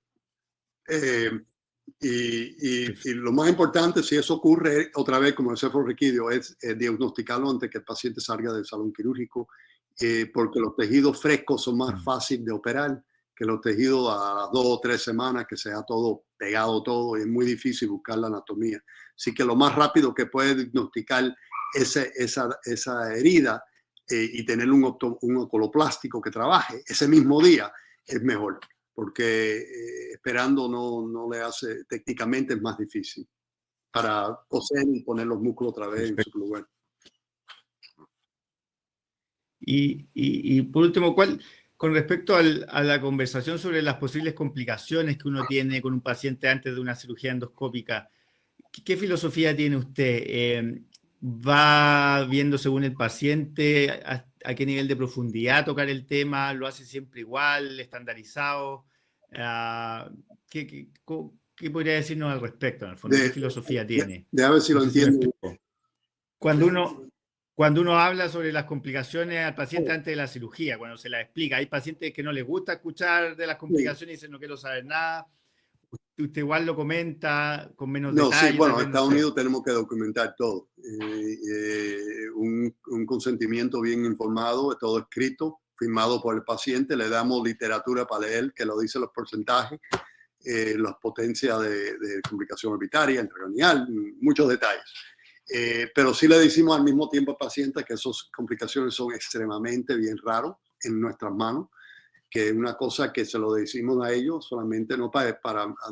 Speaker 3: Y lo más importante, si eso ocurre otra vez, como el cefalorraquídeo, es diagnosticarlo antes que el paciente salga del salón quirúrgico, porque los tejidos frescos son más fáciles de operar que los tejidos a las 2 o 3 semanas, que sea todo pegado todo, y es muy difícil buscar la anatomía. Así que lo más rápido que puede diagnosticar esa herida y tener un oculoplástico que trabaje ese mismo día es mejor, porque esperando no le hace, técnicamente es más difícil para coser y poner los músculos otra vez en su lugar.
Speaker 4: Y por último, con respecto a la conversación sobre las posibles complicaciones que uno tiene con un paciente antes de una cirugía endoscópica, ¿qué filosofía tiene usted? ¿Va viendo según el paciente a qué nivel de profundidad tocar el tema? ¿Lo hace siempre igual, estandarizado? ¿Qué podría decirnos al respecto, en el fondo? ¿Qué filosofía tiene?
Speaker 3: A ver si lo entiendo.
Speaker 4: Cuando uno habla sobre las complicaciones al paciente antes de la cirugía, cuando se las explica, hay pacientes que no les gusta escuchar de las complicaciones y dicen no quiero saber nada. Usted igual lo comenta con menos detalle.
Speaker 3: Sí, bueno, en Estados Unidos tenemos que documentar todo. Un consentimiento bien informado, todo escrito, firmado por el paciente. Le damos literatura para leer que lo dice los porcentajes, las potencias de complicación orbitaria, intracraneal, muchos detalles. Pero sí le decimos al mismo tiempo al paciente que esas complicaciones son extremadamente bien raros en nuestras manos, que es una cosa que se lo decimos a ellos solamente no para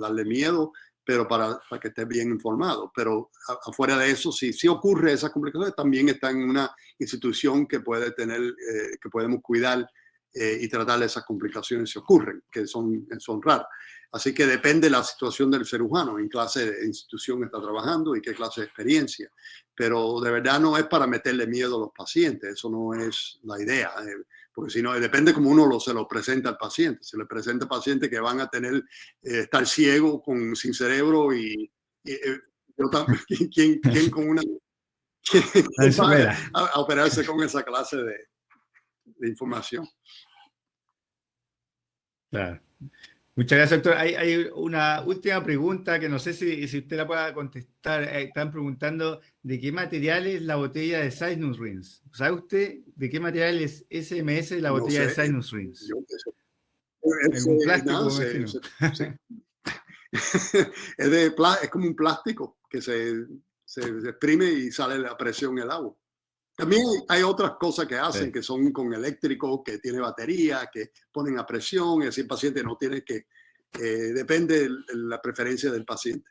Speaker 3: darle miedo, pero para que esté bien informado. Pero afuera de eso, si ocurre esas complicaciones, también está en una institución que puede tener, que podemos cuidar y tratar esas complicaciones si ocurren, que son raras. Así que depende de la situación del cirujano, en clase de institución está trabajando y qué clase de experiencia. Pero de verdad no es para meterle miedo a los pacientes, eso no es la idea. Porque si no, depende cómo uno se lo presenta al paciente. Se le presenta al paciente que van a tener, estar ciego, sin cerebro yo también, ¿quién con una... ¿quién va a operarse con esa clase de información?
Speaker 4: Claro. Muchas gracias, doctor. Hay una última pregunta que no sé si usted la pueda contestar. Están preguntando de qué material es la botella de Sinus Rings. ¿Sabe usted de qué material es SMS la botella de Sinus Rings? ¿Algún plástico?
Speaker 3: Es como un plástico que se exprime y sale la presión en el agua. También hay otras cosas que hacen, que son con eléctrico, que tiene batería, que ponen a presión, y así el paciente no tiene que... depende de la preferencia del paciente.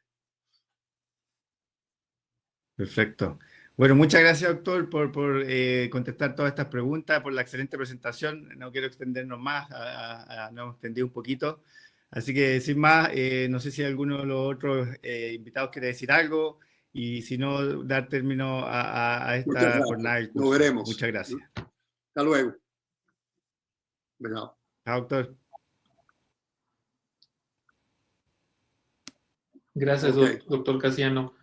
Speaker 4: Perfecto. Bueno, muchas gracias, doctor, por contestar todas estas preguntas, por la excelente presentación. No quiero extendernos más, nos hemos extendido un poquito. Así que, sin más, no sé si alguno de los otros invitados quiere decir algo. Y si no, dar término a esta jornada del curso.
Speaker 3: Lo veremos.
Speaker 4: Muchas gracias.
Speaker 3: Hasta luego. Chao,
Speaker 4: doctor.
Speaker 1: Gracias, doctor Casiano.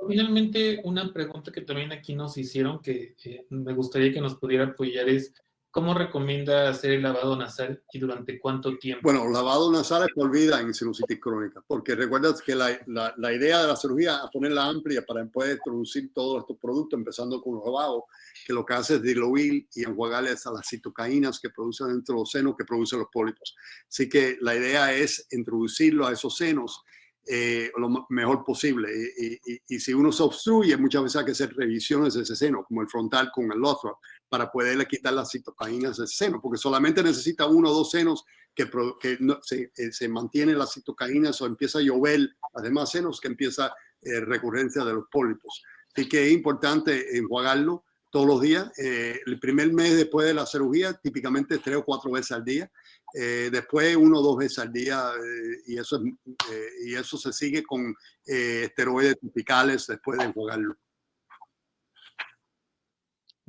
Speaker 1: Finalmente, una pregunta que también aquí nos hicieron que me gustaría que nos pudiera apoyar es ¿cómo recomienda hacer el lavado nasal y durante cuánto tiempo?
Speaker 3: Bueno, lavado nasal es por vida en sinusitis crónica, porque recuerdas que la idea de la cirugía es ponerla amplia para poder introducir todos estos productos, empezando con los lavados, que lo que hace es diluir y enjuagarles a las citocaínas que producen dentro de los senos, que producen los pólipos. Así que la idea es introducirlo a esos senos lo mejor posible. Y si uno se obstruye, muchas veces hay que hacer revisiones de ese seno, como el frontal con el Lothrop, para poderle quitar las citocaínas del seno, porque solamente necesita 1 o 2 senos que se mantienen las citocaínas o empieza a llover, además senos que empieza recurrencia de los pólipos. Así que es importante enjuagarlo todos los días. El primer mes después de la cirugía, típicamente 3 o 4 veces al día. Después 1 o 2 veces al día y eso se sigue con esteroides topicales después de enjuagarlo.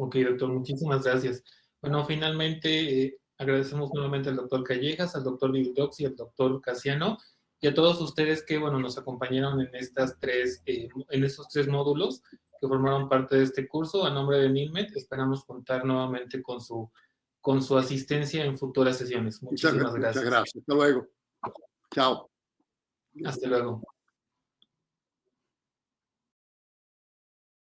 Speaker 1: Ok, doctor, muchísimas gracias. Bueno, finalmente agradecemos nuevamente al doctor Callejas, al doctor Vividox y al doctor Casiano y a todos ustedes que, bueno, nos acompañaron en estos 3 módulos que formaron parte de este curso. A nombre de NILMED, esperamos contar nuevamente con su asistencia en futuras sesiones. Muchísimas gracias.
Speaker 3: Muchas gracias. Hasta luego. Chao.
Speaker 1: Hasta luego.